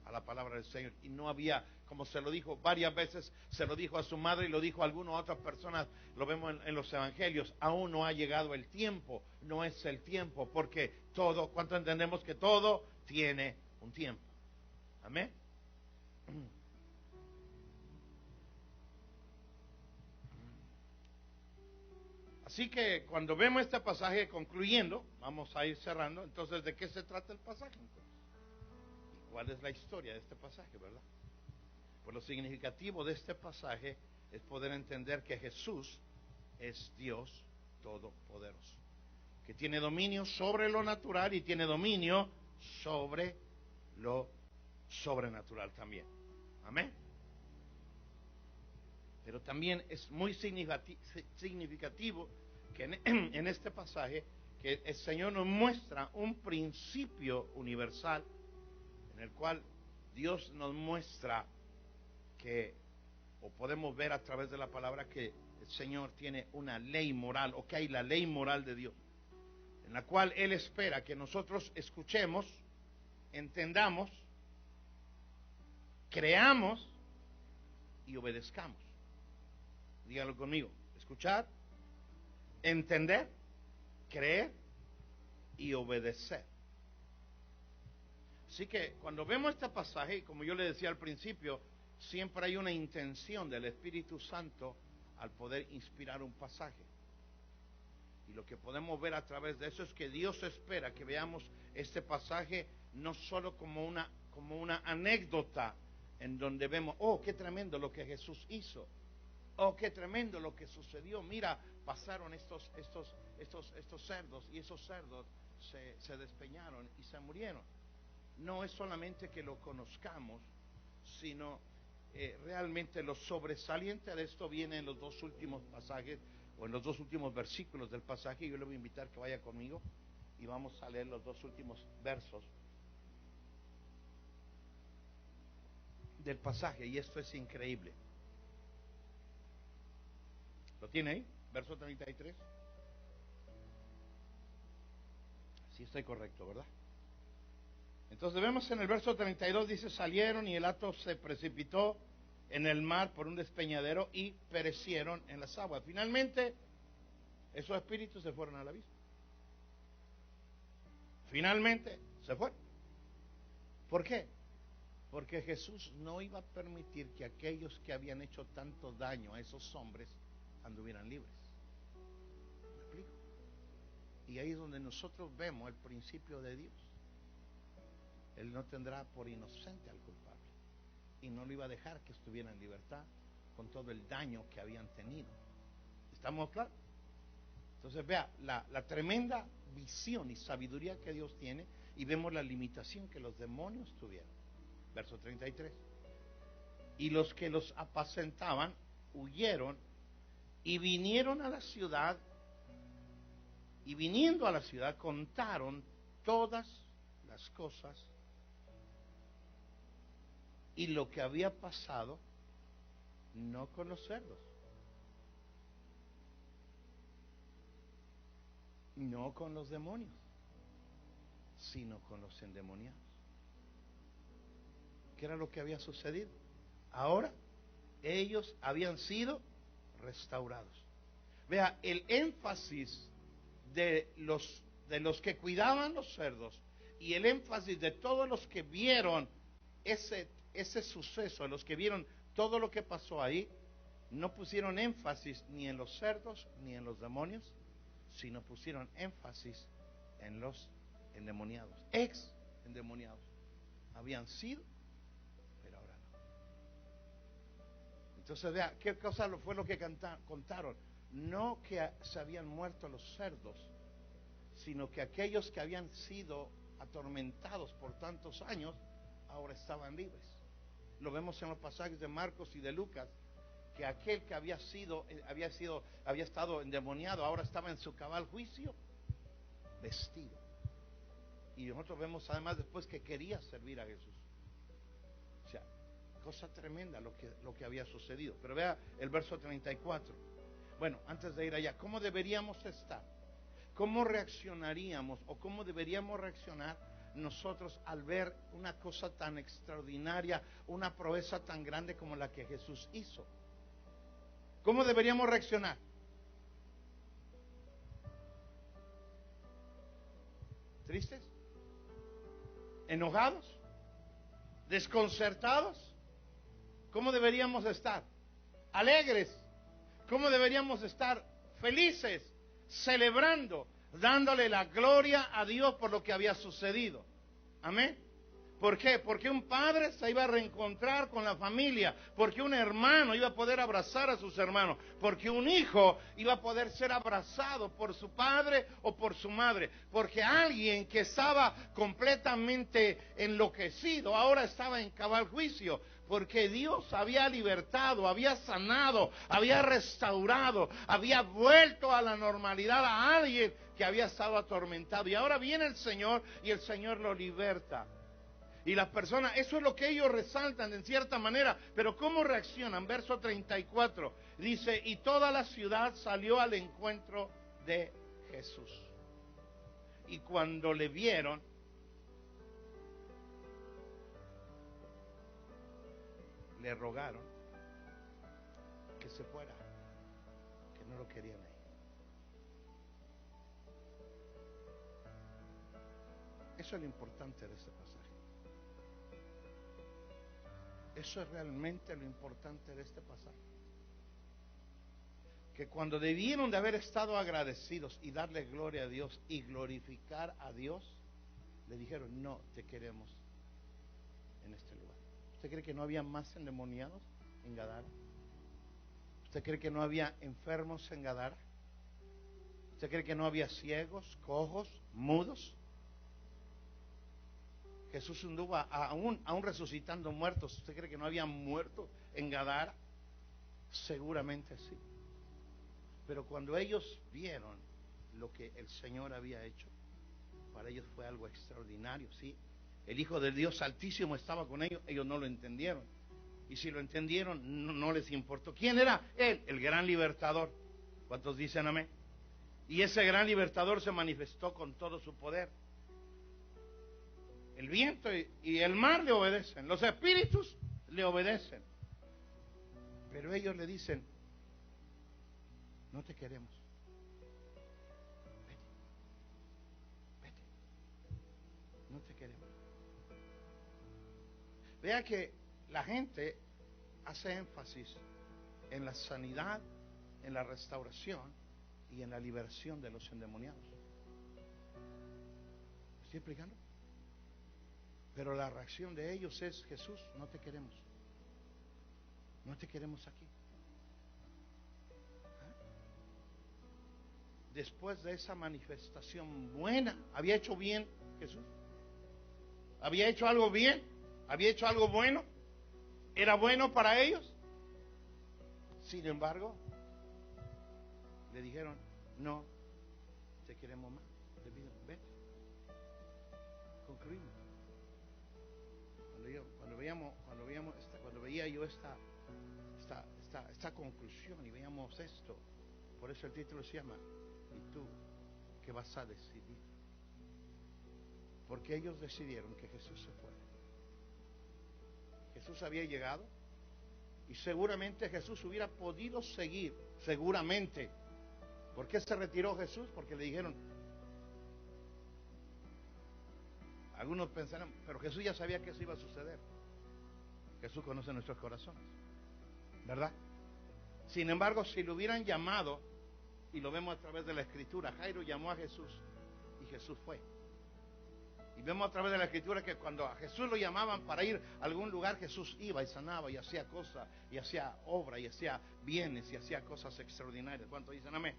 a la palabra del Señor, y no había, como se lo dijo varias veces, se lo dijo a su madre y lo dijo a algunas otras personas, lo vemos en los evangelios, aún no ha llegado el tiempo, no es el tiempo, porque todo, ¿cuánto entendemos que todo tiene un tiempo? Amén. Así que cuando vemos este pasaje concluyendo, vamos a ir cerrando, entonces ¿de qué se trata el pasaje? Entonces? ¿Y cuál es la historia de este pasaje, verdad? Pues lo significativo de este pasaje es poder entender que Jesús es Dios todopoderoso, que tiene dominio sobre lo natural y tiene dominio sobre lo sobrenatural también. Amén. Pero también es muy significativo que en este pasaje que el Señor nos muestra un principio universal en el cual Dios nos muestra que, o podemos ver a través de la palabra, que el Señor tiene una ley moral, o que hay la ley moral de Dios, en la cual Él espera que nosotros escuchemos, entendamos, creamos y obedezcamos. Díganlo conmigo: escuchar, entender, creer y obedecer. Así que cuando vemos este pasaje, y como yo le decía al principio, siempre hay una intención del Espíritu Santo al poder inspirar un pasaje. Y lo que podemos ver a través de eso es que Dios espera que veamos este pasaje no solo como una anécdota en donde vemos, oh, qué tremendo lo que Jesús hizo. Oh, qué tremendo lo que sucedió. Mira, pasaron estos cerdos, y esos cerdos se despeñaron y se murieron. No es solamente que lo conozcamos, sino realmente lo sobresaliente de esto viene en los dos últimos pasajes, o en los dos últimos versículos del pasaje. Yo le voy a invitar que vaya conmigo y vamos a leer los dos últimos versos del pasaje, y esto es increíble. ¿Lo tiene ahí? Verso 33. Sí, estoy correcto, ¿verdad? Entonces vemos en el verso 32, dice: salieron y el hato se precipitó en el mar por un despeñadero y perecieron en las aguas. Finalmente, esos espíritus se fueron al abismo. Finalmente se fueron. ¿Por qué? Porque Jesús no iba a permitir que aquellos que habían hecho tanto daño a esos hombres anduvieran libres. ¿Me explico? Y ahí es donde nosotros vemos el principio de Dios. Él no tendrá por inocente al culpable, y no lo iba a dejar que estuviera en libertad con todo el daño que habían tenido. ¿Estamos claros? Entonces vea la tremenda visión y sabiduría que Dios tiene, y vemos la limitación que los demonios tuvieron. Verso 33. Y los que los apacentaban huyeron y vinieron a la ciudad, y viniendo a la ciudad contaron todas las cosas y lo que había pasado, no con los cerdos, no con los demonios, sino con los endemoniados. ¿Qué era lo que había sucedido? Ahora ellos habían sido restaurados. Vea, el énfasis de los que cuidaban los cerdos y el énfasis de todos los que vieron ese suceso, los que vieron todo lo que pasó ahí, no pusieron énfasis ni en los cerdos ni en los demonios, sino pusieron énfasis en los endemoniados, ex endemoniados. Habían sido, pero ahora no. Entonces vea, ¿qué cosa fue lo que contaron? No que se habían muerto los cerdos, sino que aquellos que habían sido atormentados por tantos años, ahora estaban libres. Lo vemos en los pasajes de Marcos y de Lucas, que aquel que había estado endemoniado, ahora estaba en su cabal juicio, vestido. Y nosotros vemos además después que quería servir a Jesús. O sea, cosa tremenda lo que había sucedido. Pero vea el verso 34. Bueno, antes de ir allá, ¿cómo deberíamos estar? ¿Cómo reaccionaríamos o cómo deberíamos reaccionar nosotros al ver una cosa tan extraordinaria, una proeza tan grande como la que Jesús hizo? ¿Cómo deberíamos reaccionar? ¿Tristes? ¿Enojados? ¿Desconcertados? ¿Cómo deberíamos estar? ¿Alegres? ¿Cómo deberíamos estar? Felices, celebrando, dándole la gloria a Dios por lo que había sucedido. Amén. ¿Por qué? Porque un padre se iba a reencontrar con la familia, porque un hermano iba a poder abrazar a sus hermanos, porque un hijo iba a poder ser abrazado por su padre o por su madre, porque alguien que estaba completamente enloquecido ahora estaba en cabal juicio, porque Dios había libertado, había sanado, había restaurado, había vuelto a la normalidad a alguien que había estado atormentado. Y ahora viene el Señor y el Señor lo liberta. Y las personas, eso es lo que ellos resaltan en cierta manera, pero ¿cómo reaccionan? Verso 34 dice, y toda la ciudad salió al encuentro de Jesús. Y cuando le vieron, le rogaron que se fuera, que no lo querían ahí. Eso es lo importante de este pasaje. Eso es realmente lo importante de este pasaje. Que cuando debieron de haber estado agradecidos y darle gloria a Dios y glorificar a Dios, le dijeron, no te queremos en este lugar. ¿Usted cree que no había más endemoniados en Gadara? ¿Usted cree que no había enfermos en Gadara? ¿Usted cree que no había ciegos, cojos, mudos? Jesús anduvo aún resucitando muertos. ¿Usted cree que no había muertos en Gadara? Seguramente sí. Pero cuando ellos vieron lo que el Señor había hecho, para ellos fue algo extraordinario, ¿sí? El Hijo del Dios Altísimo estaba con ellos, ellos no lo entendieron. Y si lo entendieron, no les importó. ¿Quién era Él? El gran libertador. ¿Cuántos dicen amén? Y ese gran libertador se manifestó con todo su poder. El viento y el mar le obedecen, los espíritus le obedecen. Pero ellos le dicen, no te queremos. Vete, vete, no te queremos. Vea que la gente hace énfasis en la sanidad, en la restauración y en la liberación de los endemoniados. ¿Me estoy explicando? Pero la reacción de ellos es, Jesús, no te queremos. No te queremos aquí. Después de esa manifestación buena, ¿había hecho bien Jesús? ¿Había hecho algo bien? ¿Había hecho algo bueno? ¿Era bueno para ellos? Sin embargo, le dijeron, no, te queremos más. Le dijeron, vete. Concluimos. Cuando veía yo esta conclusión y veíamos esto, por eso el título se llama ¿y tú qué vas a decidir? Porque ellos decidieron que Jesús se fuera. Jesús había llegado y seguramente Jesús hubiera podido seguir, seguramente. ¿Por qué se retiró Jesús? Porque le dijeron, algunos pensarán, pero Jesús ya sabía que eso iba a suceder. Jesús conoce nuestros corazones, ¿verdad? Sin embargo, si lo hubieran llamado, y lo vemos a través de la Escritura, Jairo llamó a Jesús y Jesús fue. Y vemos a través de la Escritura que cuando a Jesús lo llamaban para ir a algún lugar, Jesús iba y sanaba y hacía cosas, y hacía obra, y hacía bienes, y hacía cosas extraordinarias. ¿Cuántos dicen amén?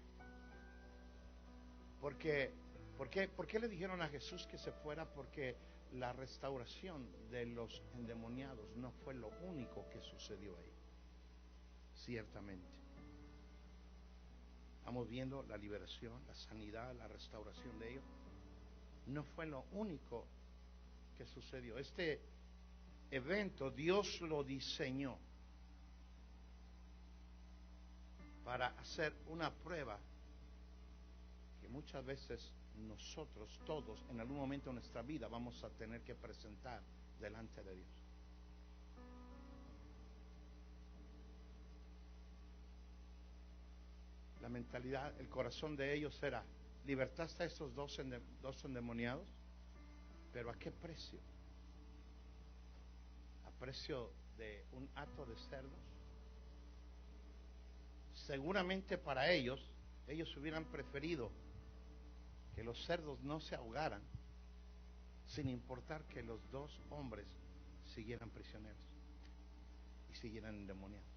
¿Por qué le dijeron a Jesús que se fuera? Porque la restauración de los endemoniados no fue lo único que sucedió ahí. Ciertamente. Estamos viendo la liberación, la sanidad, la restauración de ellos. No fue lo único que sucedió. Este evento Dios lo diseñó para hacer una prueba que muchas veces nosotros todos en algún momento de nuestra vida vamos a tener que presentar delante de Dios. La mentalidad, el corazón de ellos era: libertaste a estos dos endemoniados, pero ¿a qué precio? ¿A precio de un hato de cerdos? Seguramente para ellos hubieran preferido que los cerdos no se ahogaran, sin importar que los dos hombres siguieran prisioneros y siguieran endemoniados.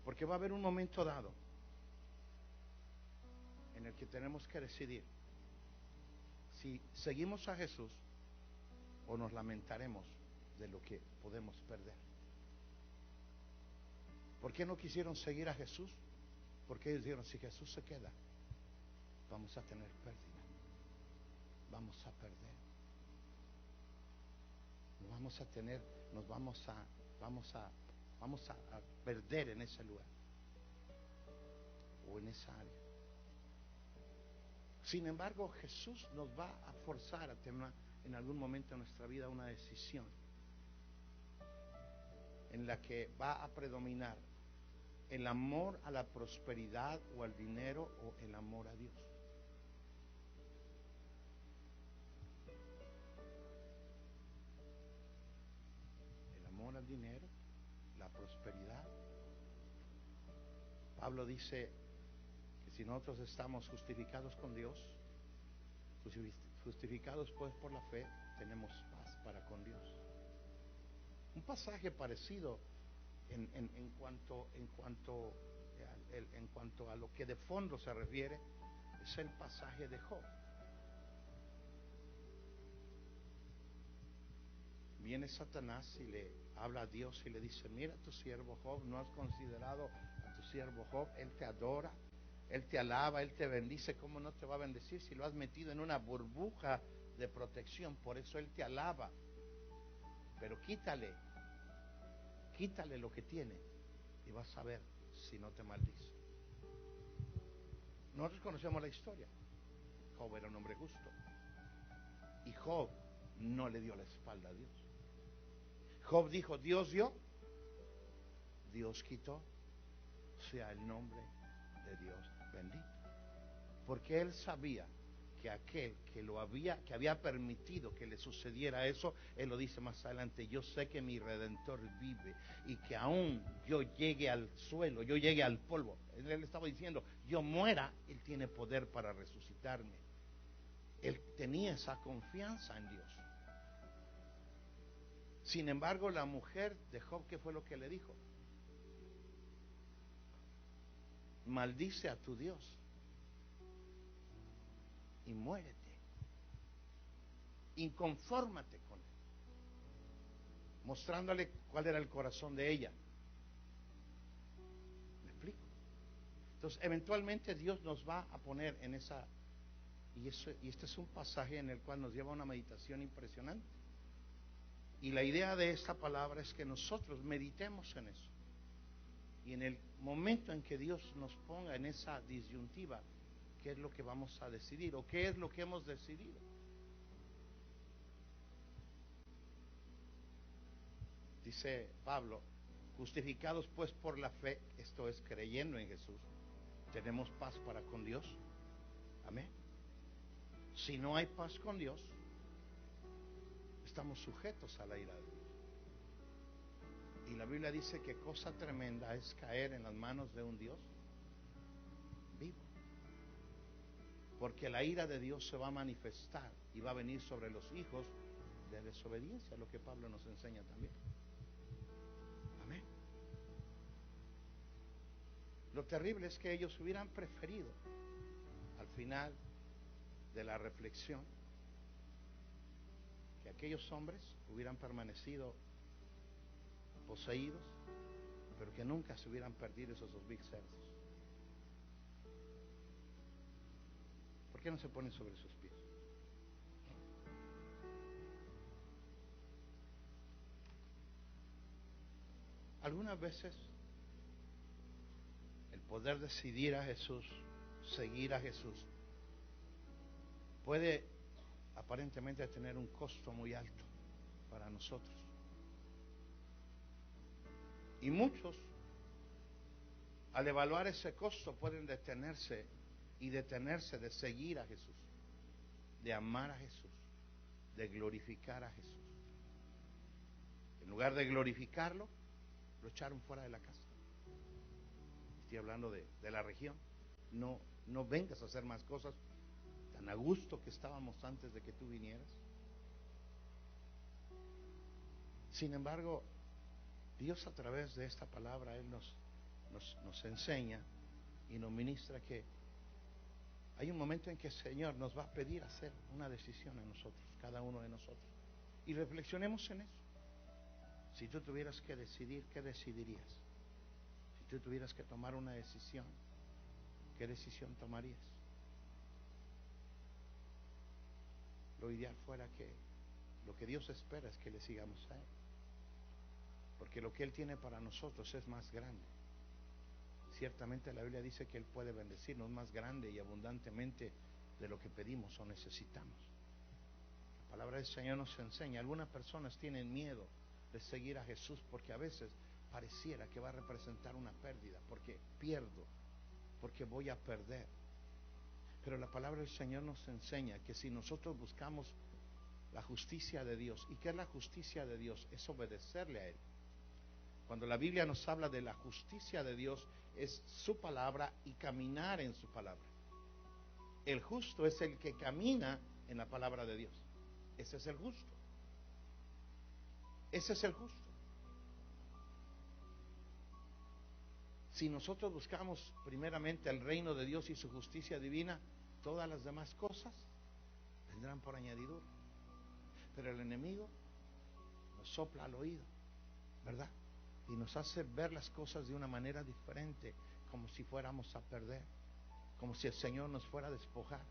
Porque va a haber un momento dado en el que tenemos que decidir si seguimos a Jesús o nos lamentaremos de lo que podemos perder. ¿Por qué no quisieron seguir a Jesús? Porque ellos dijeron, si Jesús se queda, vamos a tener pérdida, vamos a perder, vamos a perder en ese lugar o en esa área. Sin embargo, Jesús nos va a forzar a tener en algún momento de nuestra vida una decisión en la que va a predominar el amor a la prosperidad o al dinero, o el amor a Dios. El amor al dinero, la prosperidad. Pablo dice que si nosotros estamos justificados con Dios, justificados pues por la fe, tenemos paz para con Dios. Un pasaje parecido en cuanto a lo que de fondo se refiere es el pasaje de Job. Viene Satanás y le habla a Dios y le dice: mira, tu siervo Job, no has considerado a tu siervo Job, él te adora, él te alaba, él te bendice. ¿Cómo no te va a bendecir si lo has metido en una burbuja de protección? Por eso él te alaba. Pero quítale lo que tiene y vas a ver si no te maldice. Nosotros conocemos la historia. Job era un hombre justo y Job no le dio la espalda a Dios. Job dijo: Dios dio, Dios quitó, sea el nombre de Dios bendito. Porque él sabía que aquel que había permitido que le sucediera eso, él lo dice más adelante: yo sé que mi Redentor vive y que aún yo llegue al suelo, yo llegue al polvo. Él estaba diciendo: yo muera, él tiene poder para resucitarme. Él tenía esa confianza en Dios. Sin embargo, la mujer de Job, ¿qué fue lo que le dijo? Maldice a tu Dios y muérete. Inconfórmate con él. mostrándole cuál era el corazón de ella. ¿Me explico? Entonces, eventualmente Dios nos va a poner en esa, y este es un pasaje en el cual nos lleva a una meditación impresionante. Y la idea de esta palabra es que nosotros meditemos en eso. Y en el momento en que Dios nos ponga en esa disyuntiva, ¿qué es lo que vamos a decidir? ¿O qué es lo que hemos decidido? Dice Pablo, justificados pues por la fe, esto es creyendo en Jesús, tenemos paz para con Dios. Amén. Si no hay paz con Dios, estamos sujetos a la ira de Dios. Y la Biblia dice que cosa tremenda es caer en las manos de un Dios vivo. Porque la ira de Dios se va a manifestar y va a venir sobre los hijos de desobediencia, lo que Pablo nos enseña también. Amén. Lo terrible es que ellos hubieran preferido, al final de la reflexión, que aquellos hombres hubieran permanecido poseídos, pero que nunca se hubieran perdido esos dos big cerdos. ¿Por qué no se ponen sobre sus pies? Algunas veces el poder decidir a Jesús, seguir a Jesús, puede aparentemente tener un costo muy alto para nosotros. Y muchos, al evaluar ese costo, pueden detenerse de seguir a Jesús, de amar a Jesús, de glorificar a Jesús. En lugar de glorificarlo, lo echaron fuera de la casa. Estoy hablando de la región. No vengas a hacer más cosas, tan a gusto que estábamos antes de que tú vinieras. Sin embargo, Dios a través de esta palabra, Él nos enseña y nos ministra que hay un momento en que el Señor nos va a pedir hacer una decisión a nosotros, cada uno de nosotros. Y reflexionemos en eso. Si tú tuvieras que decidir, ¿qué decidirías? Si tú tuvieras que tomar una decisión, ¿qué decisión tomarías? Lo ideal fuera que lo que Dios espera es que le sigamos a Él. Porque lo que Él tiene para nosotros es más grande. Ciertamente la Biblia dice que Él puede bendecirnos más grande y abundantemente de lo que pedimos o necesitamos. La palabra del Señor nos enseña. Algunas personas tienen miedo de seguir a Jesús porque a veces pareciera que va a representar una pérdida, porque pierdo, porque voy a perder. Pero la palabra del Señor nos enseña que si nosotros buscamos la justicia de Dios, ¿y qué es la justicia de Dios? Es obedecerle a Él. Cuando la Biblia nos habla de la justicia de Dios, es su palabra y caminar en su palabra. El justo es el que camina en la palabra de Dios. Ese es el justo. Ese es el justo. Si nosotros buscamos primeramente el reino de Dios y su justicia divina, todas las demás cosas vendrán por añadidura. Pero el enemigo nos sopla al oído, ¿verdad? Y nos hace ver las cosas de una manera diferente, como si fuéramos a perder, como si el Señor nos fuera a despojar,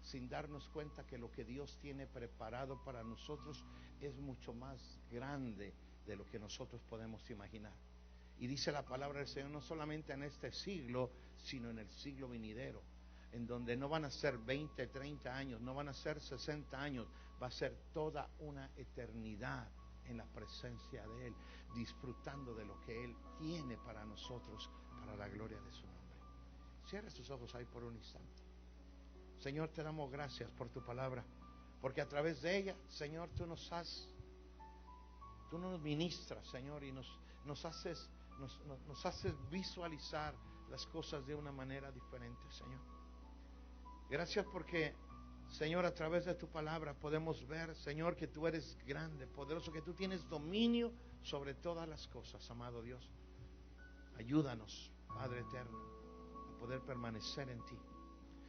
sin darnos cuenta que lo que Dios tiene preparado para nosotros es mucho más grande de lo que nosotros podemos imaginar. Y dice la palabra del Señor, no solamente en este siglo, sino en el siglo venidero, en donde no van a ser 20, 30 años, no van a ser 60 años, va a ser toda una eternidad en la presencia de Él, disfrutando de lo que Él tiene para nosotros, para la gloria de su nombre. Cierra tus ojos ahí por un instante. Señor, te damos gracias por tu palabra, porque a través de ella, Señor, tú nos ministras, Señor, y nos haces visualizar las cosas de una manera diferente, Señor. Gracias porque, Señor, a través de tu palabra podemos ver, Señor, que tú eres grande, poderoso, que tú tienes dominio sobre todas las cosas, amado Dios. Ayúdanos, Padre eterno, a poder permanecer en ti.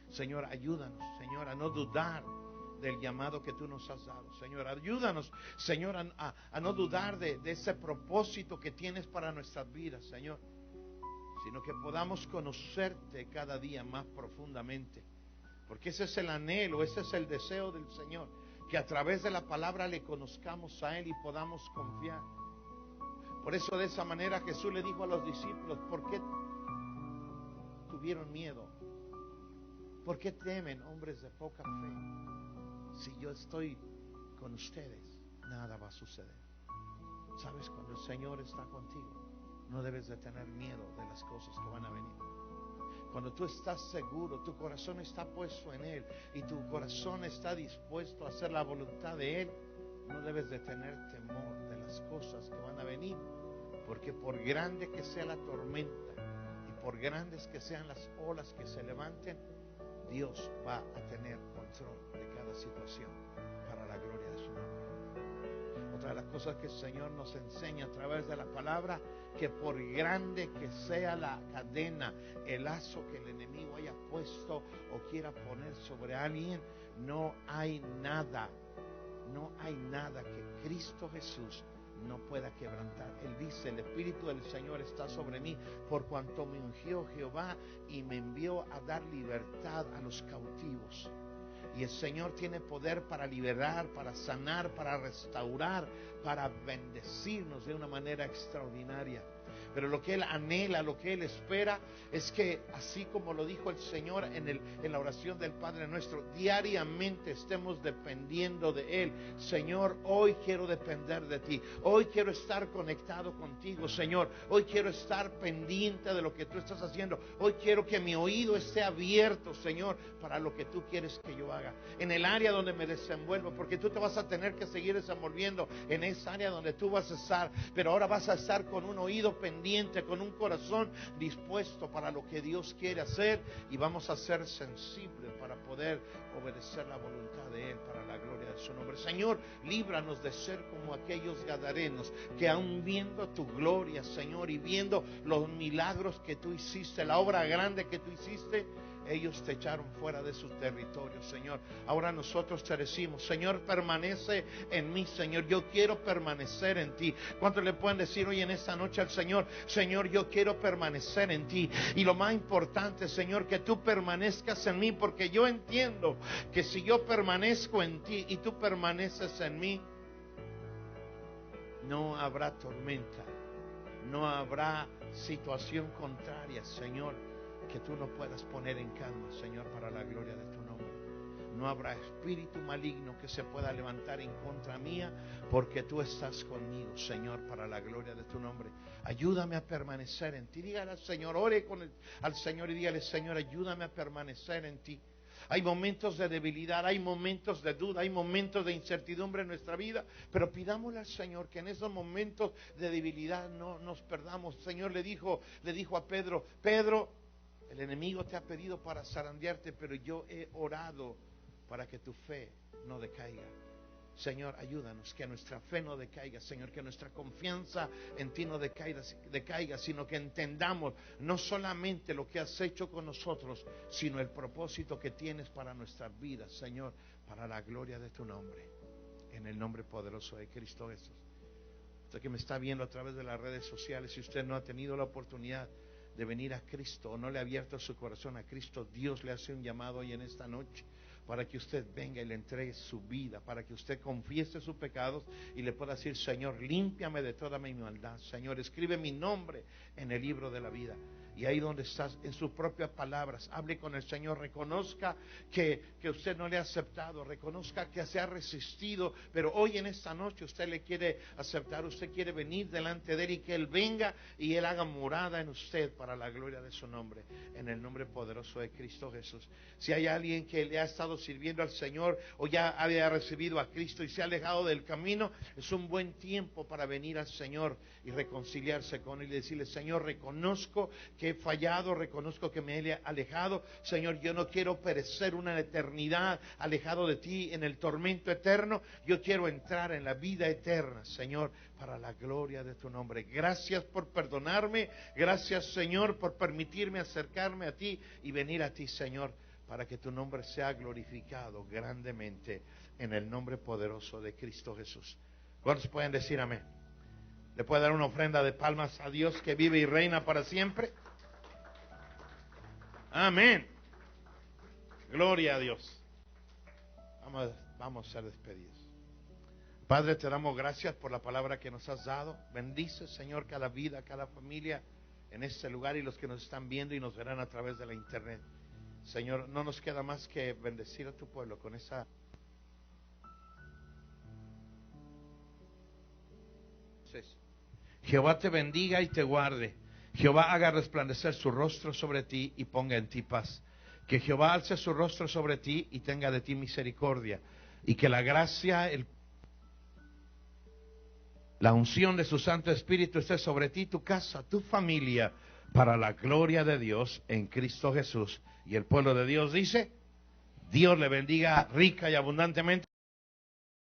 Señor, ayúdanos, Señor, a no dudar del llamado que tú nos has dado. Señor, ayúdanos, Señor, a no dudar de ese propósito que tienes para nuestras vidas, Señor, sino que podamos conocerte cada día más profundamente, porque ese es el anhelo, ese es el deseo del Señor, que a través de la palabra le conozcamos a Él y podamos confiar. Por eso de esa manera Jesús le dijo a los discípulos: ¿por qué tuvieron miedo? ¿Por qué temen, hombres de poca fe? Si yo estoy con ustedes, nada va a suceder. ¿Sabes? Cuando el Señor está contigo, no debes de tener miedo de las cosas que van a venir. Cuando tú estás seguro, tu corazón está puesto en Él y tu corazón está dispuesto a hacer la voluntad de Él, no debes de tener temor de las cosas que van a venir, porque por grande que sea la tormenta y por grandes que sean las olas que se levanten, Dios va a tener control de cada situación para la gloria de su nombre. Otra de las cosas que el Señor nos enseña a través de la palabra, que por grande que sea la cadena, el lazo que el enemigo haya puesto o quiera poner sobre alguien, no hay nada que Cristo Jesús no pueda quebrantar. Él dice: el Espíritu del Señor está sobre mí, por cuanto me ungió Jehová y me envió a dar libertad a los cautivos. Y el Señor tiene poder para liberar, para sanar, para restaurar, para bendecirnos de una manera extraordinaria. Pero lo que Él anhela, lo que Él espera, es que, así como lo dijo el Señor en la oración del Padre Nuestro, diariamente estemos dependiendo de Él. Señor, hoy quiero depender de ti. Hoy quiero estar conectado contigo, Señor. Hoy quiero estar pendiente de lo que tú estás haciendo. Hoy quiero que mi oído esté abierto, Señor, para lo que tú quieres que yo haga. En el área donde me desenvuelvo, porque tú te vas a tener que seguir desenvolviendo en esa área donde tú vas a estar. Pero ahora vas a estar con un oído pendiente, con un corazón dispuesto para lo que Dios quiere hacer, y vamos a ser sensibles para poder obedecer la voluntad de Él para la gloria de su nombre. Señor, líbranos de ser como aquellos gadarenos que, aun viendo tu gloria, Señor, y viendo los milagros que tú hiciste, la obra grande que tú hiciste, ellos te echaron fuera de su territorio, Señor. Ahora nosotros te decimos: Señor, permanece en mí, Señor. Yo quiero permanecer en ti. ¿Cuántos le pueden decir hoy en esta noche al Señor: Señor, yo quiero permanecer en ti? Y lo más importante, Señor, que tú permanezcas en mí, porque yo entiendo que si yo permanezco en ti y tú permaneces en mí, no habrá tormenta, no habrá situación contraria, Señor, que tú no puedas poner en calma, Señor, para la gloria de tu nombre. No habrá espíritu maligno que se pueda levantar en contra mía, porque tú estás conmigo, Señor, para la gloria de tu nombre. Ayúdame a permanecer en ti. Dígale al Señor, ore al Señor y dígale: Señor, ayúdame a permanecer en ti. Hay momentos de debilidad, hay momentos de duda, hay momentos de incertidumbre en nuestra vida, pero pidámosle al Señor que en esos momentos de debilidad no nos perdamos. El Señor le dijo a Pedro: Pedro, el enemigo te ha pedido para zarandearte, pero yo he orado para que tu fe no decaiga. Señor, ayúdanos, que nuestra fe no decaiga, Señor, que nuestra confianza en ti no decaiga, sino que entendamos no solamente lo que has hecho con nosotros, sino el propósito que tienes para nuestras vidas, Señor, para la gloria de tu nombre, en el nombre poderoso de Cristo Jesús. Usted que me está viendo a través de las redes sociales, si usted no ha tenido la oportunidad de venir a Cristo o no le ha abierto su corazón a Cristo, Dios le hace un llamado hoy en esta noche para que usted venga y le entregue su vida, para que usted confiese sus pecados y le pueda decir: Señor, límpiame de toda mi maldad. Señor, escribe mi nombre en el libro de la vida. Y ahí donde estás, en sus propias palabras, hable con el Señor, reconozca que usted no le ha aceptado, reconozca que se ha resistido, pero hoy en esta noche usted le quiere aceptar, usted quiere venir delante de Él y que Él venga y Él haga morada en usted para la gloria de su nombre, en el nombre poderoso de Cristo Jesús. Si hay alguien que le ha estado sirviendo al Señor o ya había recibido a Cristo y se ha alejado del camino, es un buen tiempo para venir al Señor y reconciliarse con Él y decirle: Señor, reconozco que he fallado, reconozco que me he alejado. Señor, yo no quiero perecer una eternidad alejado de ti en el tormento eterno. Yo quiero entrar en la vida eterna, Señor, para la gloria de tu nombre. Gracias por perdonarme. Gracias, Señor, por permitirme acercarme a ti y venir a ti, Señor, para que tu nombre sea glorificado grandemente en el nombre poderoso de Cristo Jesús. ¿Cuántos pueden decir amén? ¿Le puede dar una ofrenda de palmas a Dios que vive y reina para siempre? Amén. Gloria a Dios. Vamos a ser despedidos. Padre, te damos gracias por la palabra que nos has dado. Bendice, Señor, cada vida, cada familia en este lugar y los que nos están viendo y nos verán a través de la internet. Señor, no nos queda más que bendecir a tu pueblo con esa... Jehová te bendiga y te guarde. Jehová haga resplandecer su rostro sobre ti y ponga en ti paz. Que Jehová alce su rostro sobre ti y tenga de ti misericordia. Y que la gracia, la unción de su Santo Espíritu esté sobre ti, tu casa, tu familia, para la gloria de Dios en Cristo Jesús. Y el pueblo de Dios dice, Dios le bendiga rica y abundantemente.